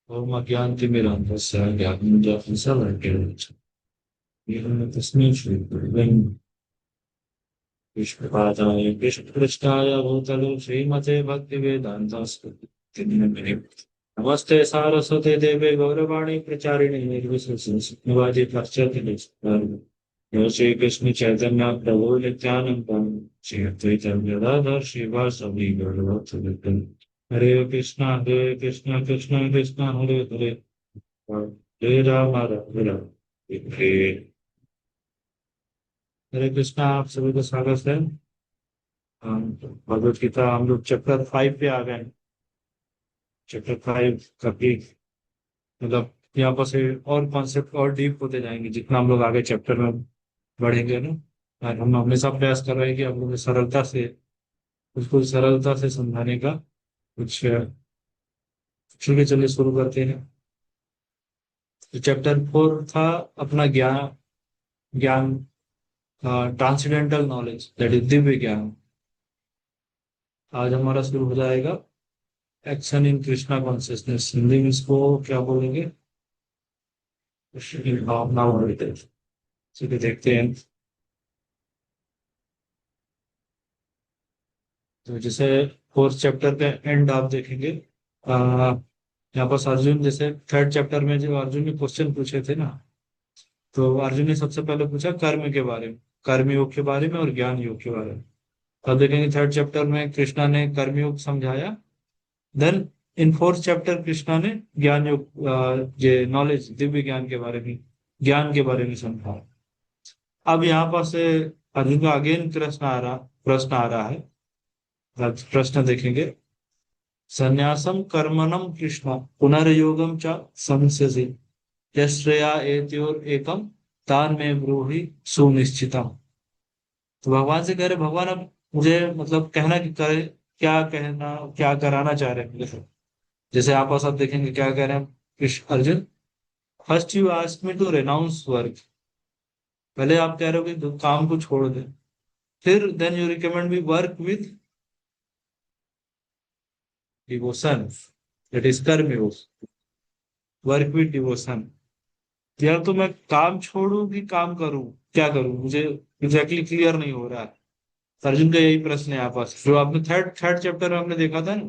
ओम अज्ञानतिमिरान्धस्य ज्ञानञ्जनशलाकया तस्मै श्रीगुरुवे विष्णुपादाय कृष्णकृष्णाय भूतले श्रीमते भक्तिवेदान्तास्पतिं नमस्ते सारस्वते देवे गौरवाणी प्रचारिणे निर्विशेषवादी पाश्चात्य श्रीकृष्ण चैतन्य प्रभु नित्यानंद श्री अद्वैत गदाधर श्रीवासवि गौरभक्तवृंद हरे कृष्णा कृष्णा कृष्णा हरे हरे हरे राम हरे हरे कृष्णा। आप सभी को स्वागत है। भगवत गीता हम लोग चैप्टर 5 पे आ गए हैं। चैप्टर 5 काफी मतलब यहाँ पर से और कॉन्सेप्ट और डीप होते जाएंगे जितना हम लोग आगे चैप्टर में बढ़ेंगे ना। और हम हमेशा प्रयास कर रहे हैं कि हम लोग सरलता से उसको सरलता से समझाने का कुछ ठीक है। चलिए शुरू करते हैं। तो चैप्टर 4 था अपना ज्ञान ज्ञान transcendental knowledge that is Divya ज्ञान। आज हमारा शुरू हो जाएगा action in Krishna consciousness. Hindi में इसको क्या बोलेंगे? कृष्ण की भावना और चलिए देखते हैं। तो जैसे फोर्थ चैप्टर का एंड आप देखेंगे। यहाँ पर अर्जुन जैसे थर्ड चैप्टर में जो अर्जुन ने क्वेश्चन पूछे थे ना, तो अर्जुन ने सबसे पहले पूछा कर्म के बारे में, कर्म योग के बारे में और ज्ञान योग के बारे में। अब देखेंगे थर्ड चैप्टर में कृष्णा ने कर्म योग समझाया। Then in fourth chapter Krishna ने ज्ञान योग ये नॉलेज दिव्य ज्ञान के बारे में, ज्ञान के बारे में समझाया। अब यहाँ पर से अर्जुन का अगेन प्रश्न आ रहा है। अब प्रश्न देखेंगे। संन्यासम कर्मणम कृष्ण पुनर्योगम च संस्यसि यश्रेया एतयोर एकम तान में ब्रूहि सुनिश्चितम। तो भगवान से कह रहे भगवान अब मुझे मतलब कहना कि करे, क्या कहना क्या कराना चाह रहे हैं मुझे। जैसे आप और सब देखेंगे क्या कह रहे हैं Krishna Arjun. First you ask me to renounce work. पहले आप कह रहे हो कि काम को छोड़ दे। फिर then you recommend me work with devotion, that is karma yoga. Work with devotion. यार तो मैं काम छोड़ू कि काम करूं, क्या करूं, मुझे एग्जैक्टली क्लियर नहीं हो रहा है। अर्जुन का यही प्रश्न है यहाँ पास जो आपने थर्ड थर्ड चैप्टर में हमने देखा था ना।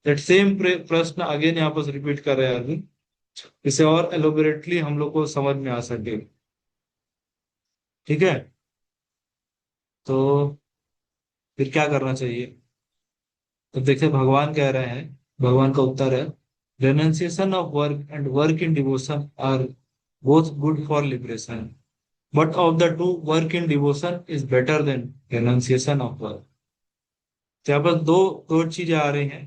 दैट सेम प्रश्न अगेन यहाँ पास रिपीट कर रहे हैं अर्जुन। इसे और एलोबरेटली हम लोग को समझ में आ सके। ठीक है। तो फिर क्या करना चाहिए? तो देखिए भगवान कह रहे हैं, भगवान का उत्तर है renunciation of work and work in devotion are both good for liberation, but of the two work in devotion is better than renunciation of work. तो यहाँ पर दो दो चीजें आ रही हैं।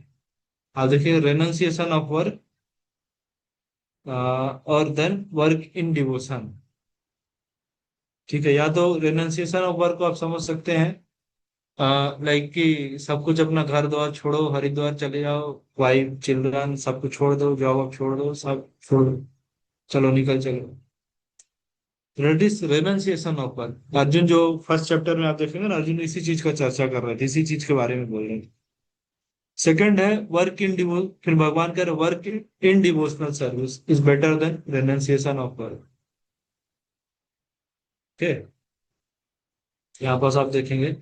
आप देखिए रेनन्सिएशन ऑफ वर्क और देन वर्क इन डिवोशन। ठीक है। या तो रेनन्सिएशन ऑफ वर्क को आप समझ सकते हैं लाइक कि सब कुछ अपना घर द्वार छोड़ो, हरिद्वार चले जाओ, वाइफ चिल्ड्रन सब कुछ छोड़ दो, जॉब अब छोड़ दो, सब छोड़ दो, चलो निकल चलो। That is renunciation of work. Arjun जो फर्स्ट चैप्टर में आप देखेंगे ना, अर्जुन इसी चीज का चर्चा कर रहे थे, इसी चीज के बारे में बोल रहे थे। सेकंड है वर्क इन डिवो, फिर भगवान कह रहे work in devotional service is better than renunciation of work. Okay. यहाँ पास आप देखेंगे।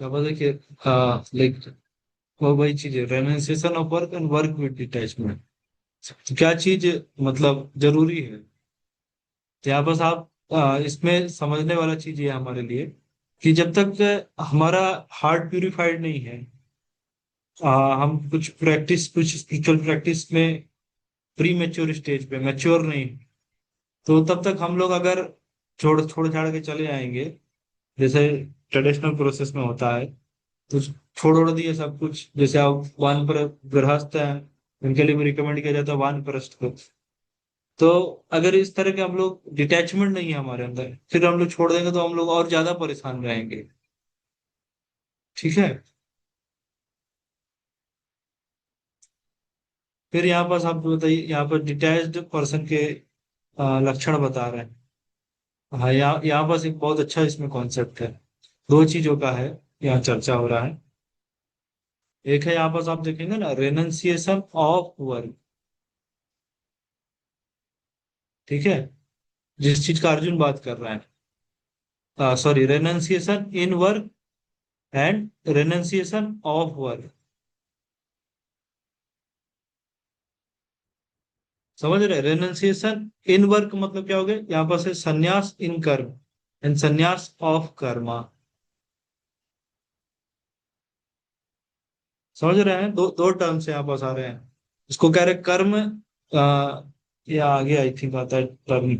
यहाँ पर देखिए लाइक वो वही चीज है renunciation of work and work with detachment. क्या चीज मतलब जरूरी है? तो यहाँ बस आप इसमें समझने वाला चीज ये है हमारे लिए कि जब तक हमारा हार्ट प्यूरिफाइड नहीं है, हम कुछ स्पिरिचुअल प्रैक्टिस में प्री मेच्योर स्टेज पे मैच्योर नहीं, तो तब तक हम लोग अगर छोड़ छोड़ छाड़ के चले आएंगे जैसे ट्रेडिशनल प्रोसेस में होता है, तो छोड़ ओड़ दिए सब कुछ। जैसे आप वान पर गृहस्थ हैं, उनके लिए भी रिकमेंड किया जाता है वानप्रस्थ को। तो अगर इस तरह के हम लोग डिटैचमेंट नहीं है हमारे अंदर, फिर हम लोग छोड़ देंगे तो हम लोग और ज्यादा परेशान रहेंगे। ठीक है। फिर यहाँ पर आप बताइए, यहाँ पर डिटैच्ड पर्सन के लक्षण बता रहे हैं। हाँ, यहाँ यहाँ पास एक बहुत अच्छा इसमें कॉन्सेप्ट है। दो चीजों का है यहाँ चर्चा हो रहा है। एक है यहाँ पर आप देखेंगे ना, रेनंसिएशन ऑफ वर्क। ठीक है, जिस चीज का अर्जुन बात कर रहा है, sorry, renunciation in work and renunciation of work. समझ रहे? रेनंसिएशन इन वर्क मतलब क्या हो गया, यहाँ पर से संन्यास इन कर्म एंड संन्यास ऑफ कर्मा। समझ रहे हैं? दो दो टर्म्स यहाँ पास आ रहे हैं। इसको कह रहे कर्म, या आगे आई थिंक आता है term,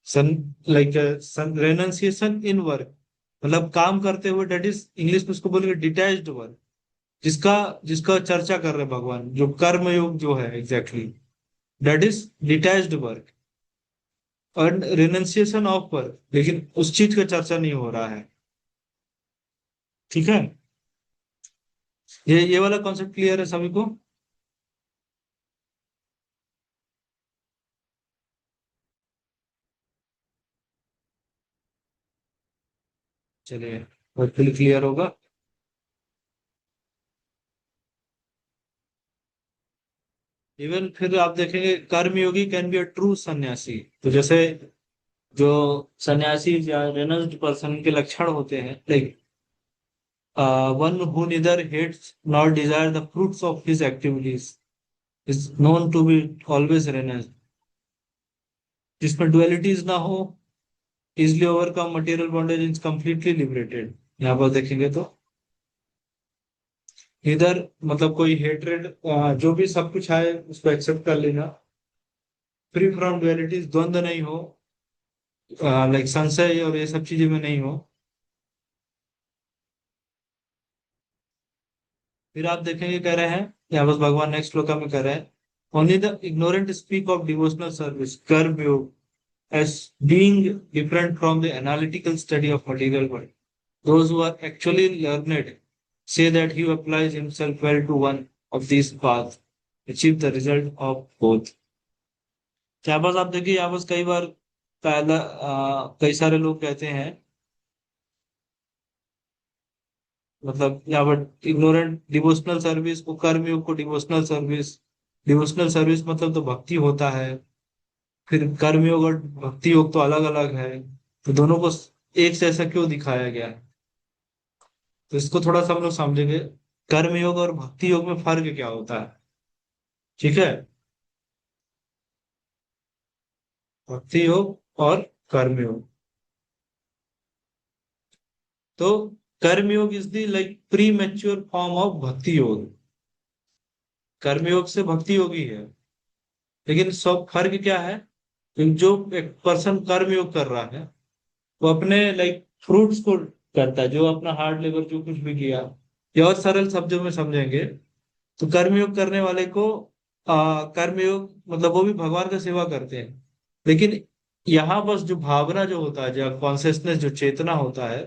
son, like renunciation in work, मतलब काम करते हुए, डेट इज इंग्लिश में उसको बोलेंगे डिटैच्ड वर्क। जिसका जिसका चर्चा कर रहे हैं भगवान, जो कर्म योग जो है exactly, that is detached work. और रिनंसिएशन ऑफ वर्क, लेकिन उस चीज का चर्चा नहीं हो रहा है। ठीक है, ये वाला कॉन्सेप्ट क्लियर है सभी को? चलिए, होपफुली क्लियर होगा। इवन फिर आप देखेंगे कर्मयोगी कैन बी अ ट्रू सन्यासी। तो जैसे जो सन्यासी या रेनल्ड पर्सन के लक्षण होते हैं, like one who neither hates not desire the fruits of his activities is known to be always renounced. जिसमें डुअलिटीज ना हो, easily overcome material bondage, is completely liberated. यहाँ पर देखेंगे तो इधर मतलब कोई हेट्रेड, जो भी सब कुछ आए उसको एक्सेप्ट कर लेना, फ्री फ्रॉम डुअलिटीज, द्वंद्व नहीं हो, लाइक संशय और ये सब चीजें में नहीं हो। फिर आप देखेंगे कह रहे हैं, यहाँ बस भगवान नेक्स्ट श्लोका में कह रहे हैं, only the ignorant speak of devotional service कर्म योग as being different from the analytical study of material world. Those who are actually learned say that he who applies himself well to one of these paths achieve the result of both. यहाँ बस आप देखिए, यहाँ बस कई बार पहला कई सारे लोग कहते हैं, मतलब यहाँ पर इग्नोरेंट डिवोशनल सर्विस को, कर्म योग को डिवोशनल सर्विस, डिवोशनल सर्विस मतलब तो भक्ति होता है, फिर कर्म योग और भक्ति योग तो अलग अलग है, तो दोनों को एक जैसा क्यों दिखाया गया है? तो इसको थोड़ा सा हम लोग समझेंगे, कर्म योग और भक्ति योग में फर्क क्या होता है। ठीक है, भक्ति योग और कर्म योग। तो कर्म योग is the like pre mature form of भक्ति योग। कर्म योग से भक्ति योगी है, लेकिन सब फर्क क्या है? जो एक पर्सन कर्म योग कर रहा है, वो अपने लाइक फ्रूट्स को करता है, जो अपना हार्ड लेबर जो कुछ भी किया, या और सरल शब्दों में समझेंगे तो कर्मयोग करने वाले को कर्मयोग मतलब वो भी भगवान का सेवा करते हैं, लेकिन यहाँ बस जो भावना जो होता है, जो कॉन्सियसनेस, जो चेतना होता है,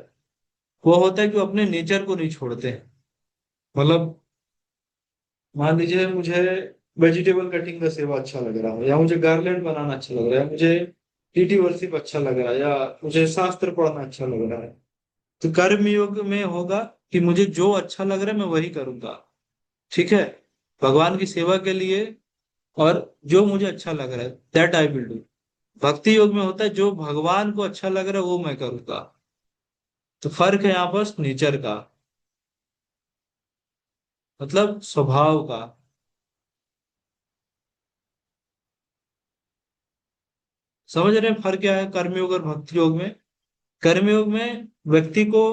वो होता है कि वो अपने नेचर को नहीं छोड़ते हैं। मतलब मान लीजिए मुझे वेजिटेबल कटिंग का सेवा अच्छा लग रहा है, या मुझे गार्लैंड बनाना अच्छा लग रहा है, मुझे टीटी वर्शिप अच्छा लग रहा है, या मुझे शास्त्र पढ़ना अच्छा लग रहा है, तो कर्म योग में होगा कि मुझे जो अच्छा लग रहा है मैं वही करूंगा। ठीक है, भगवान की सेवा के लिए, और जो मुझे अच्छा लग रहा है दैट आई विल डू। भक्ति योग में होता है जो भगवान को अच्छा लग रहा है वो मैं करूंगा। तो फर्क है यहाँ पर नेचर का, मतलब स्वभाव का। समझ रहे हैं फर्क क्या है कर्मयोग और भक्ति योग में? कर्मयोग में व्यक्ति को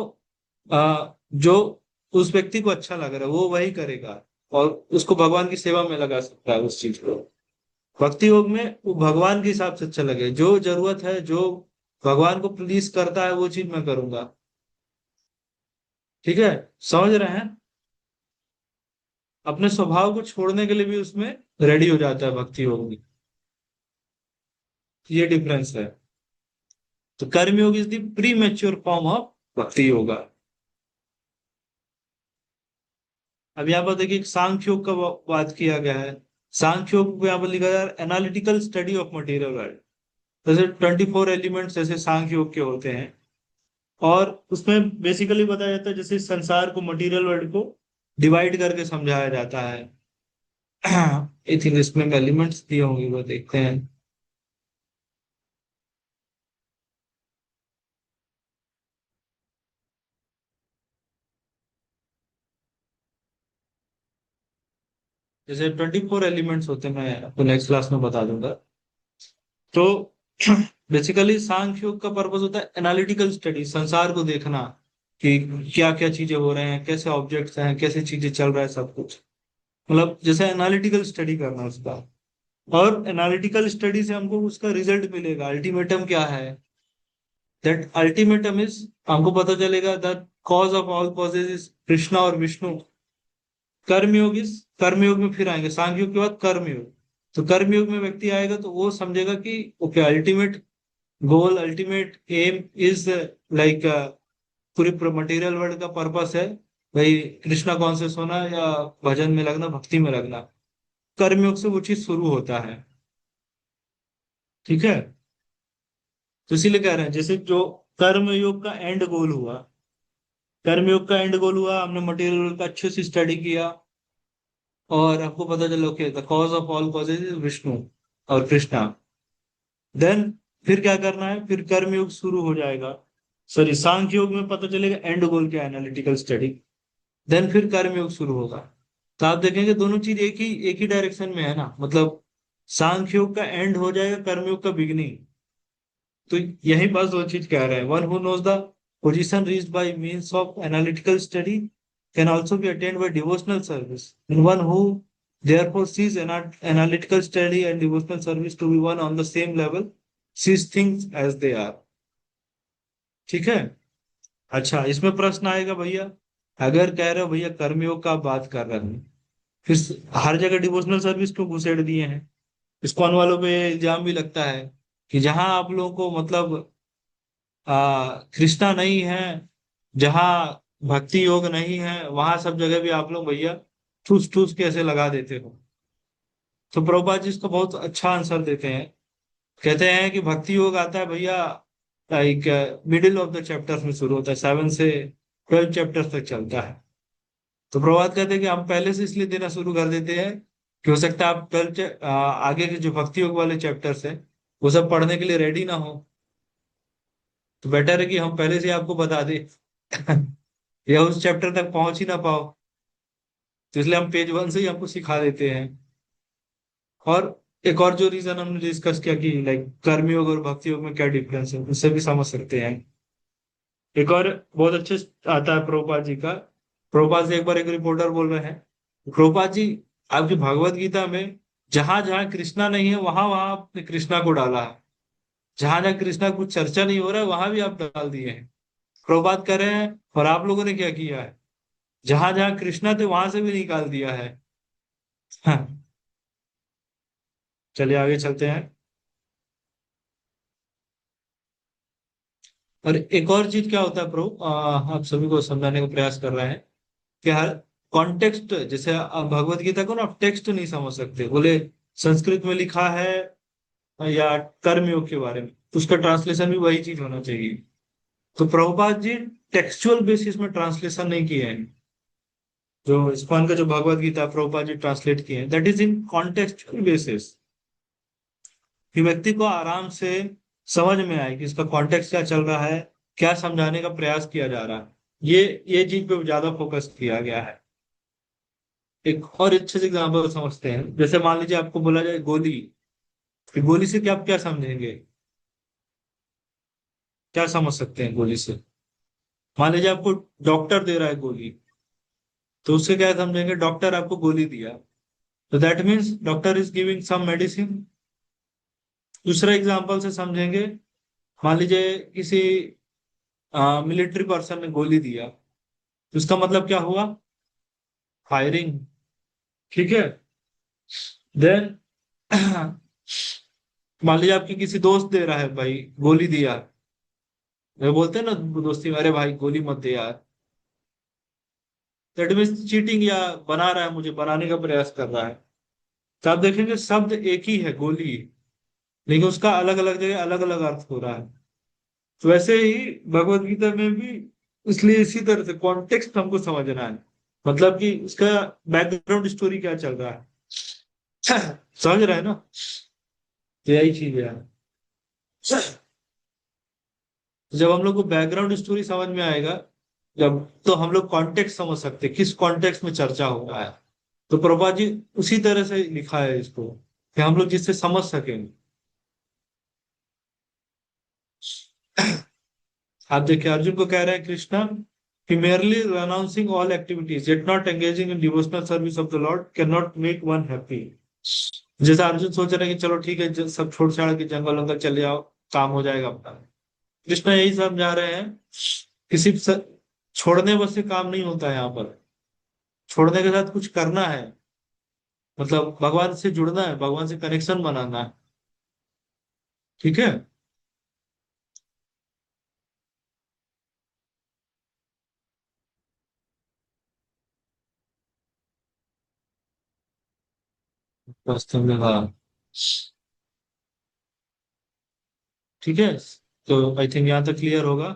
जो उस व्यक्ति को अच्छा लग रहा है वो वही करेगा, और उसको भगवान की सेवा में लगा सकता है उस चीज को। भक्ति योग में वो भगवान के हिसाब से अच्छा लगे, जो जरूरत है, जो भगवान को प्लीज करता है वो चीज मैं करूंगा। ठीक है, समझ रहे हैं? अपने स्वभाव को छोड़ने के लिए भी उसमें रेडी हो जाता है भक्ति योग में। ये डिफरेंस है। तो कर्म योग is the pre mature form of भक्ति योगा। अब यहाँ पर देखिए सांख्य योग का बात किया गया है। सांख्य योग को यहाँ पर लिखा गया है analytical study of material world. जैसे 24 एलिमेंट्स जैसे सांख्य योग के होते हैं, और उसमें बेसिकली बताया जाता है जैसे संसार को, मटेरियल वर्ल्ड को डिवाइड करके समझाया जाता है। आई थिंक इसमें एलिमेंट्स दिए होंगे, वो देखते हैं। जैसे 24 एलिमेंट्स होते हैं, मैं आपको नेक्स्ट क्लास में बता दूंगा। तो बेसिकली सांख्य योग का पर्पस होता है एनालिटिकल स्टडी, संसार को देखना कि क्या क्या चीजें हो रहे हैं, कैसे ऑब्जेक्ट्स हैं, कैसे चीजें चल रहा है, सब कुछ। मतलब जैसे एनालिटिकल स्टडी करना उसका। और एनालिटिकल स्टडी से हमको उसका रिजल्ट मिलेगा, अल्टीमेटम क्या है। दैट अल्टीमेटम इज, हमको पता चलेगा that cause of all causes is Krishna और विष्णु। कर्मयोग इस, कर्मयोग में फिर आएंगे, सांख्योग के बाद कर्मयोग। तो कर्मयोग में व्यक्ति आएगा तो वो समझेगा कि okay, ultimate goal, ultimate aim is like पूरी मटेरियल वर्ल्ड का पर्पस है भाई, कृष्णा कॉन्शियस होना या भजन में लगना, भक्ति में लगना। कर्मयोग से वो चीज शुरू होता है। ठीक है। तो इसीलिए कह रहे हैं जैसे जो कर्मयोग का एंड गोल हुआ, कर्मयोग का एंड गोल हुआ, हमने मटेरियल वर्ल्ड का अच्छे से स्टडी किया और आपको पता चला okay the cause of all causes is Vishnu और कृष्णा। देन फिर क्या करना है, फिर कर्मयोग शुरू हो जाएगा। सॉरी, सांख्य योग में पता चलेगा एंड गोल क्या है, एनालिटिकल स्टडी। देन फिर कर्मयोग शुरू होगा। तो आप देखेंगे दोनों चीज एक ही डायरेक्शन में है ना, मतलब सांख्य योग का एंड हो जाएगा, कर्मयोग का बिगिनिंग। तो यही बस दो चीज कह रहे हैं, one who knows the position reached by means of analytical study can also be attained by devotional service, and one who therefore sees analytical study and devotional service to be one on the same level, sees things as they are। ठीक है। अच्छा, इसमें प्रश्न आएगा भैया, अगर कह रहे हो भैया कर्मयोग का आप बात कर रहे हैं, फिर हर जगह डिवोशनल सर्विस क्यों घुसेड़ दिए हैं। इस्कॉन वालों पे इल्जाम भी लगता है कि जहां आप लोगों को मतलब कृष्णा नहीं है, जहाँ भक्ति योग नहीं है, वहां सब जगह भी आप लोग भैया ठूस ठूस के ऐसे लगा देते हो। तो प्रभुपाद जी इसका बहुत अच्छा आंसर देते हैं। कहते हैं कि भक्ति योग आता है भैया like middle of the chapters में शुरू होता है, 7 से 12 चैप्टर्स तक चलता है। तो प्रभात कहते हैं कि हम पहले से इसलिए देना शुरू कर देते हैं कि हो सकता है आप 12 आगे के जो भक्ति योग वाले चैप्टर्स हैं वो सब पढ़ने के लिए रेडी ना हो। तो बेटर है कि हम पहले से आपको बता दें या उस चैप्टर तक पहुंच ही ना पाओ, तो इसलिए हम पेज 1 से ही आपको सिखा देते हैं। और एक और जो रीजन हमने डिस्कस किया कि लाइक कर्मयोग और भक्ति योग में क्या डिफरेंस है, उससे भी समझ सकते हैं। एक और बहुत अच्छे से आता है प्रभुपाद जी का। प्रभुपाद जी एक बार एक रिपोर्टर बोल रहे हैं, प्रभुपाद जी आपकी भगवत गीता में जहां जहां कृष्णा नहीं है वहां वहां आपने कृष्णा को डाला है, जहां जहां कृष्णा कुछ चर्चा नहीं हो रहा है वहां भी आप डाल दिए हैं। प्रभुपाद कर रहे हैं और आप लोगों ने क्या किया है, जहां जहां कृष्णा थे वहां से भी निकाल दिया है। हाँ, चलिए आगे चलते हैं। और एक और चीज क्या होता है प्रभु, आप सभी को समझाने का प्रयास कर रहे हैं कि हर कॉन्टेक्स्ट, जैसे आप भगवत गीता को ना आप टेक्स्ट नहीं समझ सकते, बोले संस्कृत में लिखा है या कर्मयोग के बारे में, तो उसका ट्रांसलेशन भी वही चीज होना चाहिए। तो प्रभुपाद जी टेक्सचुअल बेसिस में ट्रांसलेशन नहीं किए हैं। जो इस्कॉन का जो भगवत गीता प्रभुपाद जी ट्रांसलेट किए हैं that is in contextual basis, कि व्यक्ति को आराम से समझ में आए कि इसका कॉन्टेक्स्ट क्या चल रहा है, क्या समझाने का प्रयास किया जा रहा है। ये चीज पे ज्यादा फोकस किया गया है। एक और अच्छे से एग्जाम्पल समझते हैं, जैसे मान लीजिए आपको बोला जाए गोली, कि गोली से क्या आप क्या समझेंगे, क्या समझ सकते हैं गोली से। मान लीजिए आपको डॉक्टर दे रहा है गोली, तो उससे क्या समझेंगे, डॉक्टर आपको गोली दिया, तो that means doctor is giving some medicine. दूसरा एग्जाम्पल से समझेंगे, मान लीजिए किसी मिलिट्री पर्सन ने गोली दिया, तो इसका मतलब क्या हुआ, फायरिंग। ठीक है। देन मान लीजिए आपकी किसी दोस्त दे रहा है भाई, गोली दिया, वे बोलते हैं ना दोस्ती में, अरे भाई गोली मत दे यार, दैट मीन्स चीटिंग, या बना रहा है, मुझे बनाने का प्रयास कर रहा है। तो आप देखेंगे शब्द एक ही है गोली, लेकिन उसका अलग अलग जगह अलग अलग अर्थ हो रहा है। तो वैसे ही भगवत गीता में भी, इसलिए इसी तरह से कॉन्टेक्स्ट हमको समझना है, मतलब कि इसका बैकग्राउंड स्टोरी क्या चल रहा है। समझ रहे हैं ना। तो यही चीज है। जब हम लोग को बैकग्राउंड स्टोरी समझ में आएगा, जब तो हम लोग कॉन्टेक्स्ट समझ सकते हैं किस कॉन्टेक्स्ट में चर्चा हो रहा है। तो प्रभुपाद जी उसी तरह से लिखा है इसको, कि हम लोग जिससे समझ सकेंगे। आप देखिए अर्जुन को कह रहे हैं कृष्णा कि merely renouncing all activities yet not engaging in devotional service of the Lord cannot make one happy। जैसा अर्जुन सोच रहे हैं कि चलो ठीक है, सब छोड़ छाड़ के जंगल वंगल चले जाओ, काम हो जाएगा अपना। कृष्णा यही समझा रहे हैं कि सिर्फ छोड़ने बस से काम नहीं होता है यहाँ पर। छोड़ने के साथ कुछ करना है, मतलब भगवान से जुड़ना है, भगवान से कनेक्शन बनाना है। ठीक है। वास्तव में हाँ। ठीक है। तो आई थिंक यहाँ तक क्लियर होगा।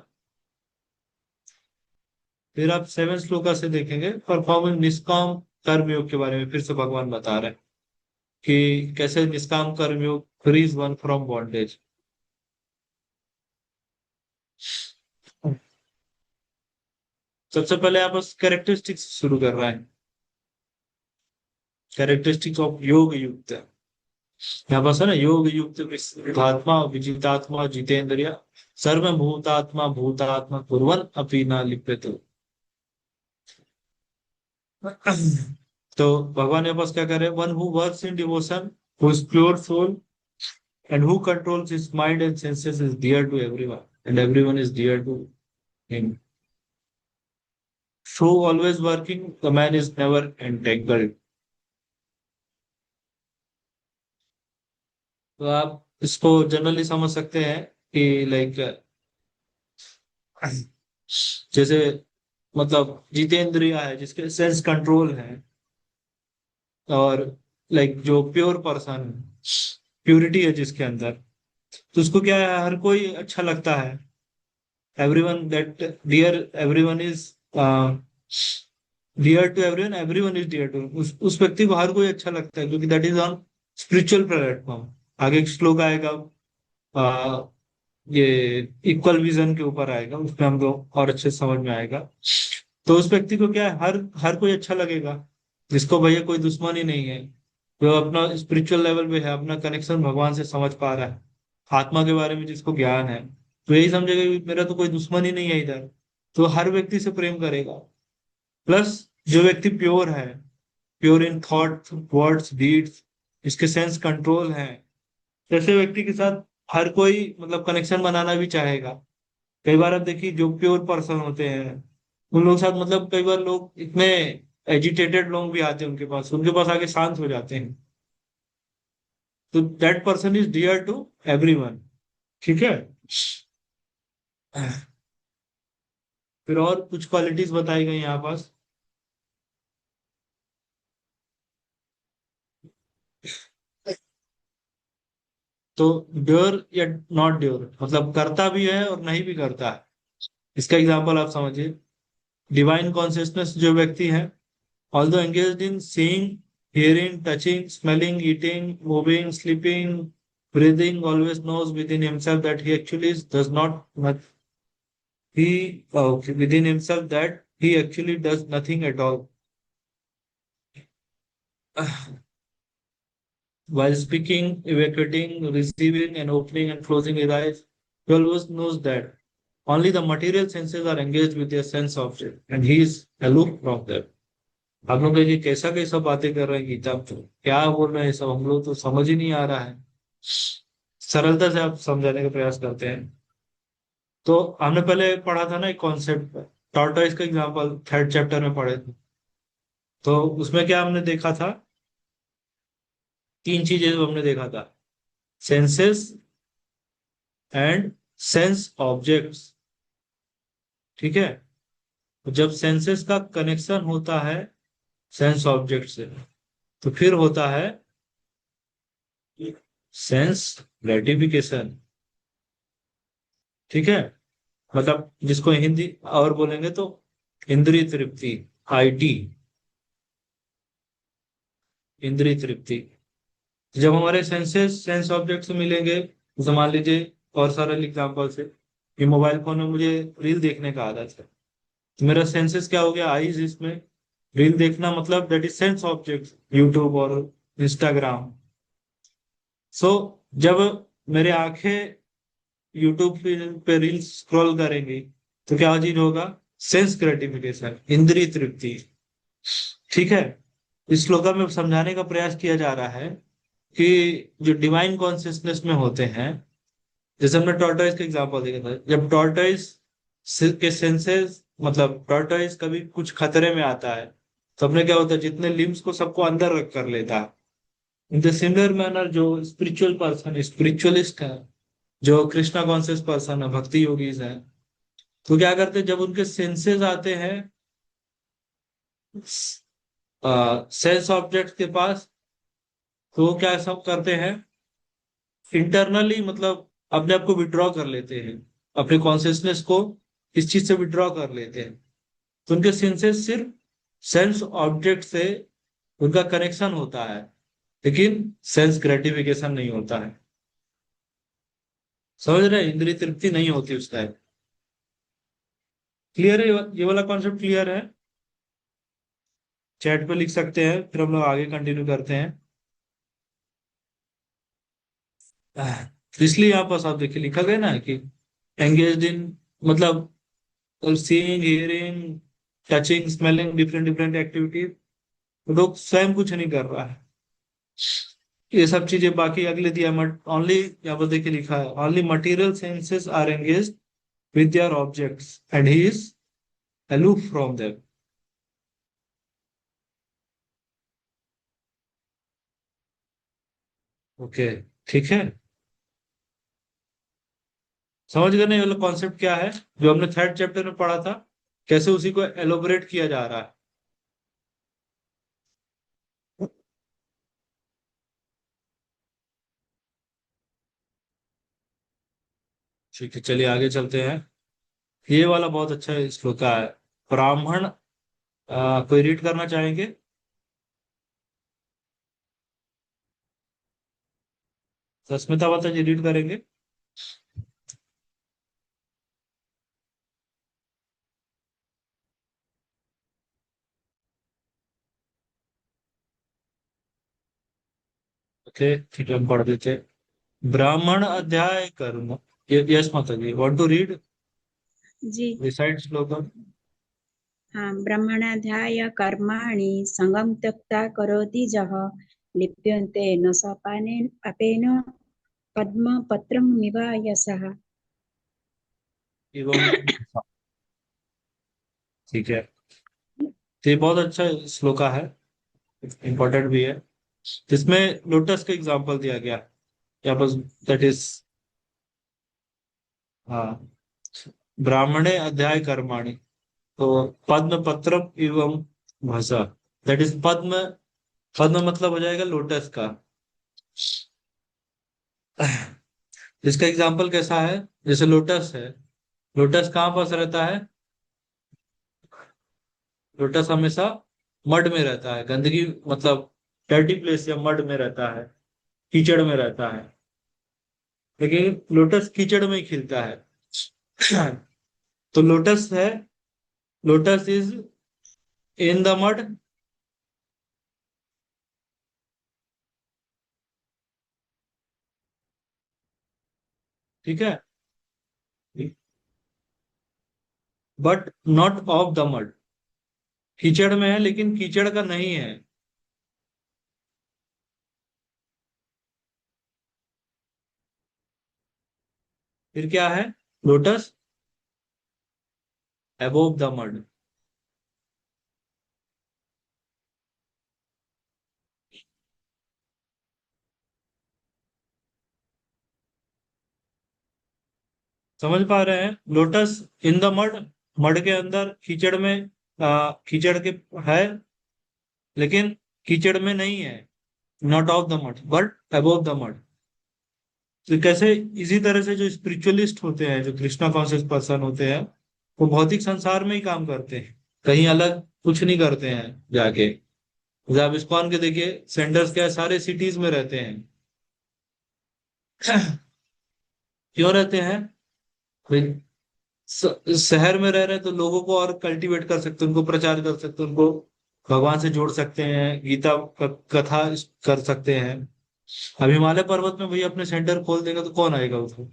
फिर आप 7 श्लोका से देखेंगे परफॉर्मिंग निष्काम कर्मयोग के बारे में, फिर से भगवान बता रहे हैं कि कैसे निष्काम कर्मयोग फ्रीज वन फ्रॉम बॉन्डेज। सबसे पहले आप बस कैरेक्टरिस्टिक्स शुरू कर रहे हैं। कैरेक्टरिस्टिक्स ऑफ योग युक्त, यहाँ पास है ना, योग युक्त विशुद्धात्मा विजितात्मा जितेंद्रिय सर्वभूतात्मा भूतात्मा कुर्वन् अपि न लिप्यते। तो भगवान के पास क्या करे, one who works in devotion, who is pure soul and who controls his mind and senses is dear to everyone and everyone is dear to him. So always working, the man is never entangled। तो आप इसको generally समझ सकते हैं कि like जैसे, मतलब जितेंद्रिय है जिसके सेंस कंट्रोल है, और लाइक जो प्योर पर्सन, प्योरिटी है जिसके अंदर, तो उसको क्या है, हर कोई अच्छा लगता है। Everyone that dear, everyone is dear to everyone, everyone is dear to, उस व्यक्ति को हर कोई अच्छा लगता है, क्योंकि that is on spiritual platform. आगे एक श्लोक आएगा, uh, ये इक्वल विजन के ऊपर आएगा, उसमें हमको और अच्छे से समझ में आएगा। तो उस व्यक्ति को क्या है, हर हर कोई अच्छा लगेगा, जिसको भैया कोई दुश्मनी नहीं है, जो अपना स्पिरिचुअल लेवल पे है, अपना कनेक्शन भगवान से समझ पा रहा है, आत्मा के बारे में जिसको ज्ञान है, तो यही समझेगा कि मेरा तो कोई दुश्मन ही नहीं है इधर, तो हर व्यक्ति से प्रेम करेगा। प्लस जो व्यक्ति प्योर है, pure in thought words deeds, इसके सेंस कंट्रोल है, ऐसे व्यक्ति के साथ हर कोई मतलब कनेक्शन बनाना भी चाहेगा। कई बार आप देखिए जो प्योर पर्सन होते हैं, उन लोगों के साथ मतलब कई बार लोग इतने एजिटेटेड लोग भी आते हैं उनके पास आके शांत हो जाते हैं। तो that person is dear to everyone. ठीक है। फिर और कुछ क्वालिटीज बताई गई यहाँ पास। तो ड्योर या नॉट ड्योर, मतलब करता भी है और नहीं भी करता है। इसका एग्जांपल आप समझिए, डिवाइन कॉन्शियसनेस जो व्यक्ति है, although engaged in seeing, hearing, touching, smelling, eating, moving, sleeping, breathing, always knows within himself that he actually does not within himself that he actually does nothing at all. While speaking, evacuating, receiving, and opening and closing his eyes, he always knows that only the material senses are engaged with their sense object, and he is aloof from them। आप लोग ये कैसा कैसा बातें कर रहे हैं गीता में, क्या बोल रहे हैं सब, हम लोग तो समझ ही नहीं आ रहा है। सरलता से आप समझाने का प्रयास करते हैं। तो हमने पहले पढ़ा था ना एक कॉन्सेप्ट, टॉर्टोइस का एग्जांपल 3rd चैप्टर में पढ़े थे। तो उसमें क्या हमने देखा था, 3 चीजें जो हमने देखा था, सेंसेस एंड सेंस ऑब्जेक्ट्स। ठीक है। तो जब सेंसेस का कनेक्शन होता है सेंस ऑब्जेक्ट से, तो फिर होता है सेंस ग्रेटिफिकेशन। ठीक है, मतलब जिसको हिंदी और बोलेंगे तो इंद्रिय तृप्ति, आईटी, इंद्रिय तृप्ति। जब हमारे सेंसेस सेंस ऑब्जेक्ट से मिलेंगे, तो मान लीजिए और सारे एग्जाम्पल से कि मोबाइल फोन में मुझे रील देखने का आदत है, तो मेरा सेंसेस क्या हो गया, आईज, इसमें रील देखना मतलब that is sense object, YouTube और इंस्टाग्राम। सो जब मेरे आंखें यूट्यूब पे रील्स स्क्रॉल करेंगी, तो क्या चीज होगा, सेंस ग्रेटिफिकेशन, इंद्रिय तृप्ति। ठीक है, इस श्लोका में समझाने का प्रयास किया जा रहा है कि जो डिवाइन कॉन्सियसनेस में होते हैं, जैसे हमने टॉर्टोइस का एग्जांपल देखा था, जब टॉर्टोइस के सेंसेस, मतलब टॉर्टोइस कभी कुछ खतरे में आता है, तो अपने क्या होता है, जितने लिम्स को सबको अंदर रख कर लेता है। इन द सिमिलर मैनर जो स्पिरिचुअल पर्सन, स्पिरिचुअलिस्ट है, जो कृष्णा कॉन्शियस पर्सन है, भक्ति योगीज हैं, तो क्या करते हैं, जब उनके सेंसेस आते हैं सेंस ऑब्जेक्ट के पास, तो वो क्या सब करते हैं, इंटरनली मतलब अपने आप को विड्रॉ कर लेते हैं, अपने कॉन्शियसनेस को इस चीज से विड्रॉ कर लेते हैं। तो उनके सेंसेस सिर्फ सेंस ऑब्जेक्ट से उनका कनेक्शन होता है, लेकिन सेंस ग्रेटिफिकेशन नहीं होता है। समझ रहे हैं? इंद्रिय तृप्ति नहीं होती उस टाइम। क्लियर है? ये वाला कॉन्सेप्ट क्लियर है? चैट पे लिख सकते हैं, फिर हम लोग आगे कंटिन्यू करते हैं। तो इसलिए यहाँ पास आप देखिए लिखा गया ना कि एंगेज इन, मतलब seeing, hearing, touching, smelling, different different activities, लोग स्वयं कुछ नहीं कर रहा है, ये सब चीजें बाकी अगले दिया। ओनली यहाँ पर देखिए लिखा है, only material senses are engage with their objects and he is aloof from them. Okay, ठीक है। समझ गए ना ये वाला कॉन्सेप्ट क्या है, जो हमने थर्ड चैप्टर में पढ़ा था, कैसे उसी को एलोबरेट किया जा रहा है। ठीक है, चलिए आगे चलते हैं। ये वाला बहुत अच्छा श्लोक है, ब्राह्मण। कोई रीड करना चाहेंगे? सस्मिता माता जी रीड करेंगे। ओके, ठीक है, हम पढ़ देते हैं। ब्राह्मण अध्याय कर्म। Yes mata ji, want to read जी रिसाइड श्लोक? हाँ। ब्रह्मणाध्याय कर्माणि संगम त्यक्ता करोति जः लिप्यन्ते न स पापेन पद्म पत्रमिव यशः। एवं, ठीक है, तो ये बहुत अच्छा श्लोका है, इम्पोर्टेंट भी है। इसमें लोटस का एग्जांपल दिया गया यहाँ पर, दैट इज, हाँ, ब्राह्मणे अध्याय कर्माणि, तो पद्म पत्र एवं भाषा, दैट इज पद्म। पद्म मतलब हो जाएगा लोटस का। इसका एग्जाम्पल कैसा है, जैसे लोटस है, लोटस कहाँ पास रहता है, लोटस हमेशा मड में रहता है, गंदगी मतलब डर्टी प्लेस या मड में रहता है, कीचड़ में रहता है, लेकिन लोटस कीचड़ में ही खिलता है। तो लोटस है, lotus is in the mud, ठीक है, but not of the mud. कीचड़ में है लेकिन कीचड़ का नहीं है। फिर क्या है, लोटस अबोव द मड। समझ पा रहे हैं, lotus in the mud, mud के अंदर कीचड़ में, कीचड़ के है, लेकिन कीचड़ में नहीं है, not of the mud but above the mud. तो कैसे इसी तरह से जो स्पिरिचुअलिस्ट होते हैं, जो कृष्णा कॉन्शियस पर्सन होते हैं, वो भौतिक संसार में ही काम करते हैं, कहीं अलग कुछ नहीं करते हैं जाके। जैसे आप इस्कॉन के देखिए, सेंटर्स क्या है, सारे सिटीज में रहते हैं। क्यों रहते हैं भाई? शहर में रह रहे हैं तो लोगों को और कल्टीवेट कर सकते हैं, उनको प्रचार कर सकते हैं, उनको भगवान से जोड़ सकते हैं, गीता कथा कर सकते हैं। अब हिमालय पर्वत में भैया अपने सेंटर खोल देगा तो कौन आएगा उसको?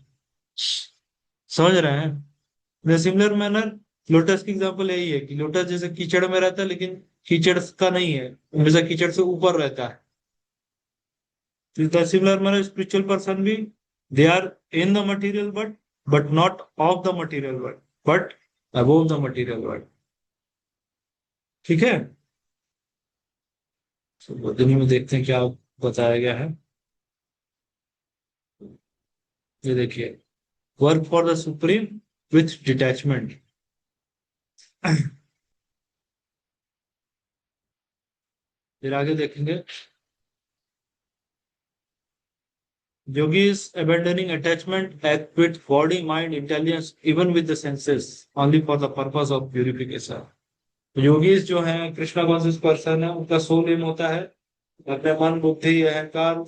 समझ रहे हैं? सिमिलर मैनर, लोटस की एग्जांपल यही है कि लोटस जैसे कीचड़ में रहता है, लेकिन कीचड़ का नहीं है, हमेशा कीचड़ से ऊपर रहता है। तो सिमिलर मैनर स्पिरिचुअल पर्सन भी, they are in the material but not of the material world, but above the material world. ठीक है। तो बुद्धि में देखते हैं क्या बताया गया है। ये देखिए, work for the supreme with detachment. फिर आगे देखेंगे, yogis abandoning attachment act with body, mind, intelligence, even with the senses, only for the purpose of purification. Yogis जो हैं, कृष्णा कॉन्शियस पर्सन है, उनका सोल एम होता है अपने मन, बुद्धि, अहंकार,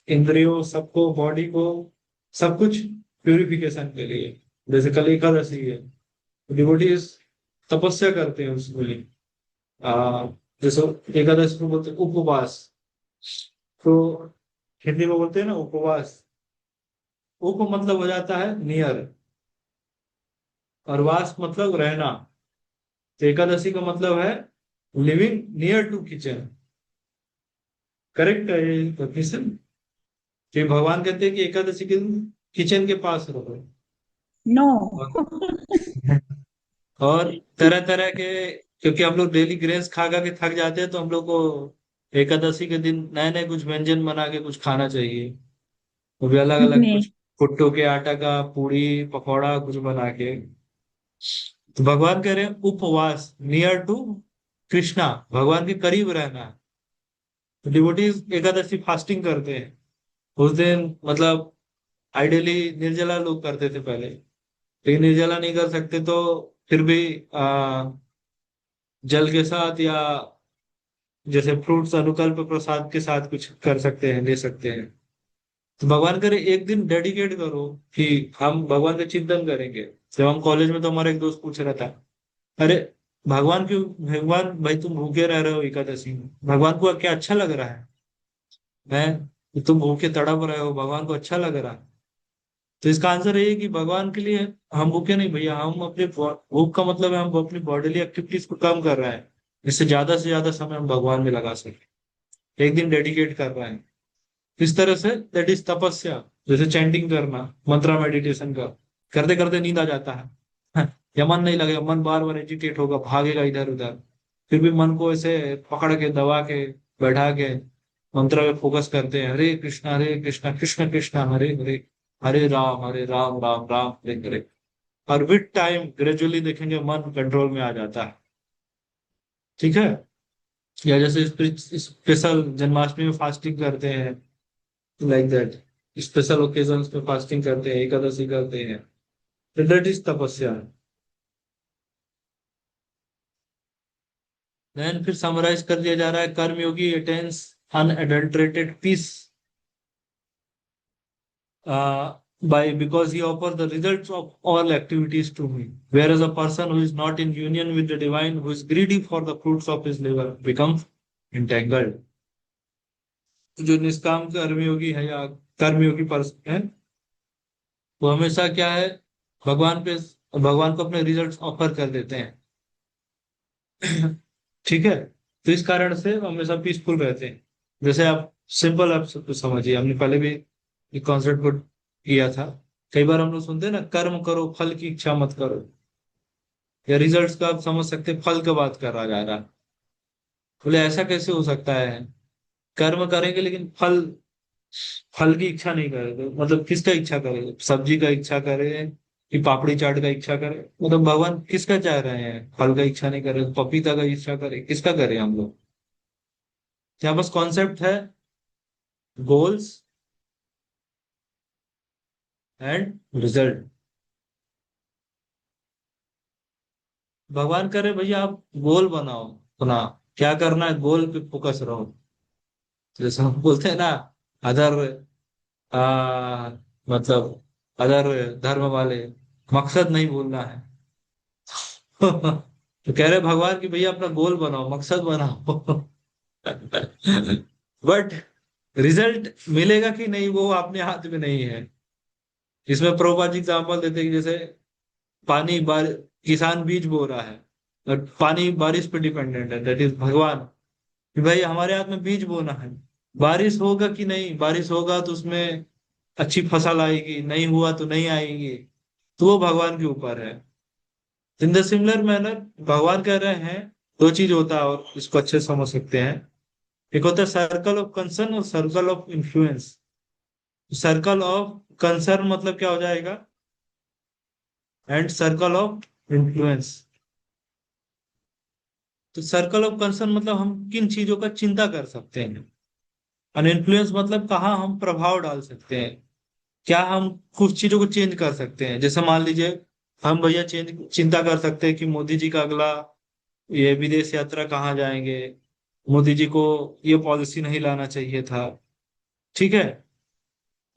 इंद्रियों सबको, बॉडी को, सब कुछ प्यूरिफिकेशन के लिए। जैसे कल एकादशी है, डिवोटीज तपस्या करते हैं उसके लिए। आ, जैसे एकादशी को बोलते हैं उपवास, तो हिंदी में बोलते हैं ना उपवास। उप मतलब हो जाता है नियर, और वास मतलब रहना। तो एकादशी का मतलब है living near to kitchen. Correct है ये डेफिनेशन? कि भगवान कहते हैं कि एकादशी के दिन किचन के पास रहो। नो। और और तरह तरह के, क्योंकि हम लोग डेली ग्रेन्स खा खा के थक जाते हैं, तो हम लोग को एकादशी के दिन नए नए कुछ व्यंजन बना के कुछ खाना चाहिए। वो भी अलग अलग नहीं। कुछ, भुट्टो के आटा का पूड़ी पकौड़ा कुछ बना के। तो भगवान कह रहे हैं उपवास, नियर टू कृष्णा, भगवान के करीब रहना है। तो डिवोटीज एकादशी फास्टिंग करते हैं उस दिन, मतलब आइडियली निर्जला लोग करते थे पहले, लेकिन निर्जला नहीं कर सकते तो फिर भी जल के साथ या जैसे फ्रूट्स अनुकल्प प्रसाद के साथ कुछ कर सकते हैं, ले सकते हैं। तो भगवान करे एक दिन डेडिकेट करो कि हम भगवान का चिंतन करेंगे। जब हम कॉलेज में, तो हमारा एक दोस्त पूछ रहा था, अरे भगवान क्यों, भगवान भाई तुम भूखे रह रहे हो एकादशी में, भगवान को क्या अच्छा लग रहा है? मैं, तुम भूखे तड़प रहे हो, भगवान को अच्छा लग रहा है? तो इसका आंसर ये है कि भगवान के लिए हम भूखे नहीं भैया, हम अपने भूख का मतलब है हम अपनी बॉडीली एक्टिविटीज को कम कर रहे हैं, इससे ज्यादा समय हम भगवान में लगा सके, एक दिन डेडिकेट कर रहे हैं। इस तरह से दैट इज तपस्या। जैसे चैंटिंग करना, मंत्रा मेडिटेशन का, करते करते नींद आ जाता है। या मन नहीं लगेगा, मन बार बार एजिटेट होगा, भागेगा इधर उधर, फिर भी मन को ऐसे पकड़ के दबा के बैठा के मंत्र में फोकस करते हैं, हरे कृष्णा कृष्ण कृष्ण हरे हरे, हरे राम राम राम हरे हरे। और विद टाइम ग्रेजुअली देखेंगे मन कंट्रोल में आ जाता है। ठीक है। या जैसे स्पेशल जन्माष्टमी में फास्टिंग करते हैं, लाइक दैट, स्पेशल ओकेजन्स पे फास्टिंग करते हैं, एकादशी करते हैं, तो दैट इज तपस्या। देन फिर समराइज कर दिया जा रहा है, karmayogi attains unadulterated peace by because he offers the results of all activities to me, whereas a person who is not in union with the divine, who is greedy for the fruits of his labor, becomes entangled. जो निष्काम कर्मयोगी है या कर्मयोगी person है, वो हमेशा क्या है, भगवान पे, भगवान को अपने रिजल्ट्स ऑफर कर देते हैं। ठीक है। तो इस कारण से वो हमेशा पीसफुल रहते हैं। जैसे आप सिंपल, आप सब कुछ समझिए, हमने पहले भी एक कॉन्सेप्ट को किया था। कई बार हम लोग सुनते हैं ना, कर्म करो फल की इच्छा मत करो, या रिजल्ट्स का आप समझ सकते हैं, फल की बात कर रहा जा रहा। बोले ऐसा कैसे हो सकता है? कर्म करेंगे लेकिन फल, फल की इच्छा नहीं करेंगे, मतलब किसका इच्छा करेंगे? सब्जी का इच्छा करें कि पापड़ी चाट का इच्छा करें? मतलब भगवान किसका चाह रहे हैं? फल का इच्छा नहीं करें, पपीता का इच्छा करें, किसका करें हम लोग? यहाँ बस कॉन्सेप्ट है, गोल्स एंड रिजल्ट। भगवान करे भैया आप गोल बनाओ अपना, क्या करना है गोल पे फोकस रहो। जैसे हम बोलते हैं ना, अदर आ, मतलब अदर धर्म वाले, मकसद नहीं भूलना है। तो कह रहे भगवान कि भैया अपना गोल बनाओ, मकसद बनाओ। बट रिजल्ट मिलेगा कि नहीं वो अपने हाथ में नहीं है। इसमें प्रभुपाद जी एग्जाम्पल देते हैं कि जैसे पानी किसान बीज बो रहा है, और पानी बारिश पे डिपेंडेंट है, दैट इज भगवान। कि भाई हमारे हाथ में बीज बोना है, बारिश होगा कि नहीं, बारिश होगा तो उसमें अच्छी फसल आएगी, नहीं हुआ तो नहीं आएगी, तो वो भगवान के ऊपर है। इन द सिमिलर मैनर भगवान कह रहे हैं दो चीज होता है, और इसको अच्छे से समझ सकते हैं। एक होता है सर्कल ऑफ कंसर्न और circle of influence. Circle of concern मतलब क्या हो जाएगा, एंड सर्कल ऑफ इन्फ्लुएंस। तो सर्कल ऑफ कंसर्न मतलब हम किन चीजों का चिंता कर सकते हैं, और इन्फ्लुएंस मतलब कहाँ हम प्रभाव डाल सकते हैं, क्या हम कुछ चीजों को चेंज कर सकते हैं। जैसे मान लीजिए हम भैया चेंज चिंता कर सकते हैं कि मोदी जी का अगला ये विदेश यात्रा कहाँ जाएंगे, मोदी जी को ये पॉलिसी नहीं लाना चाहिए था, ठीक है।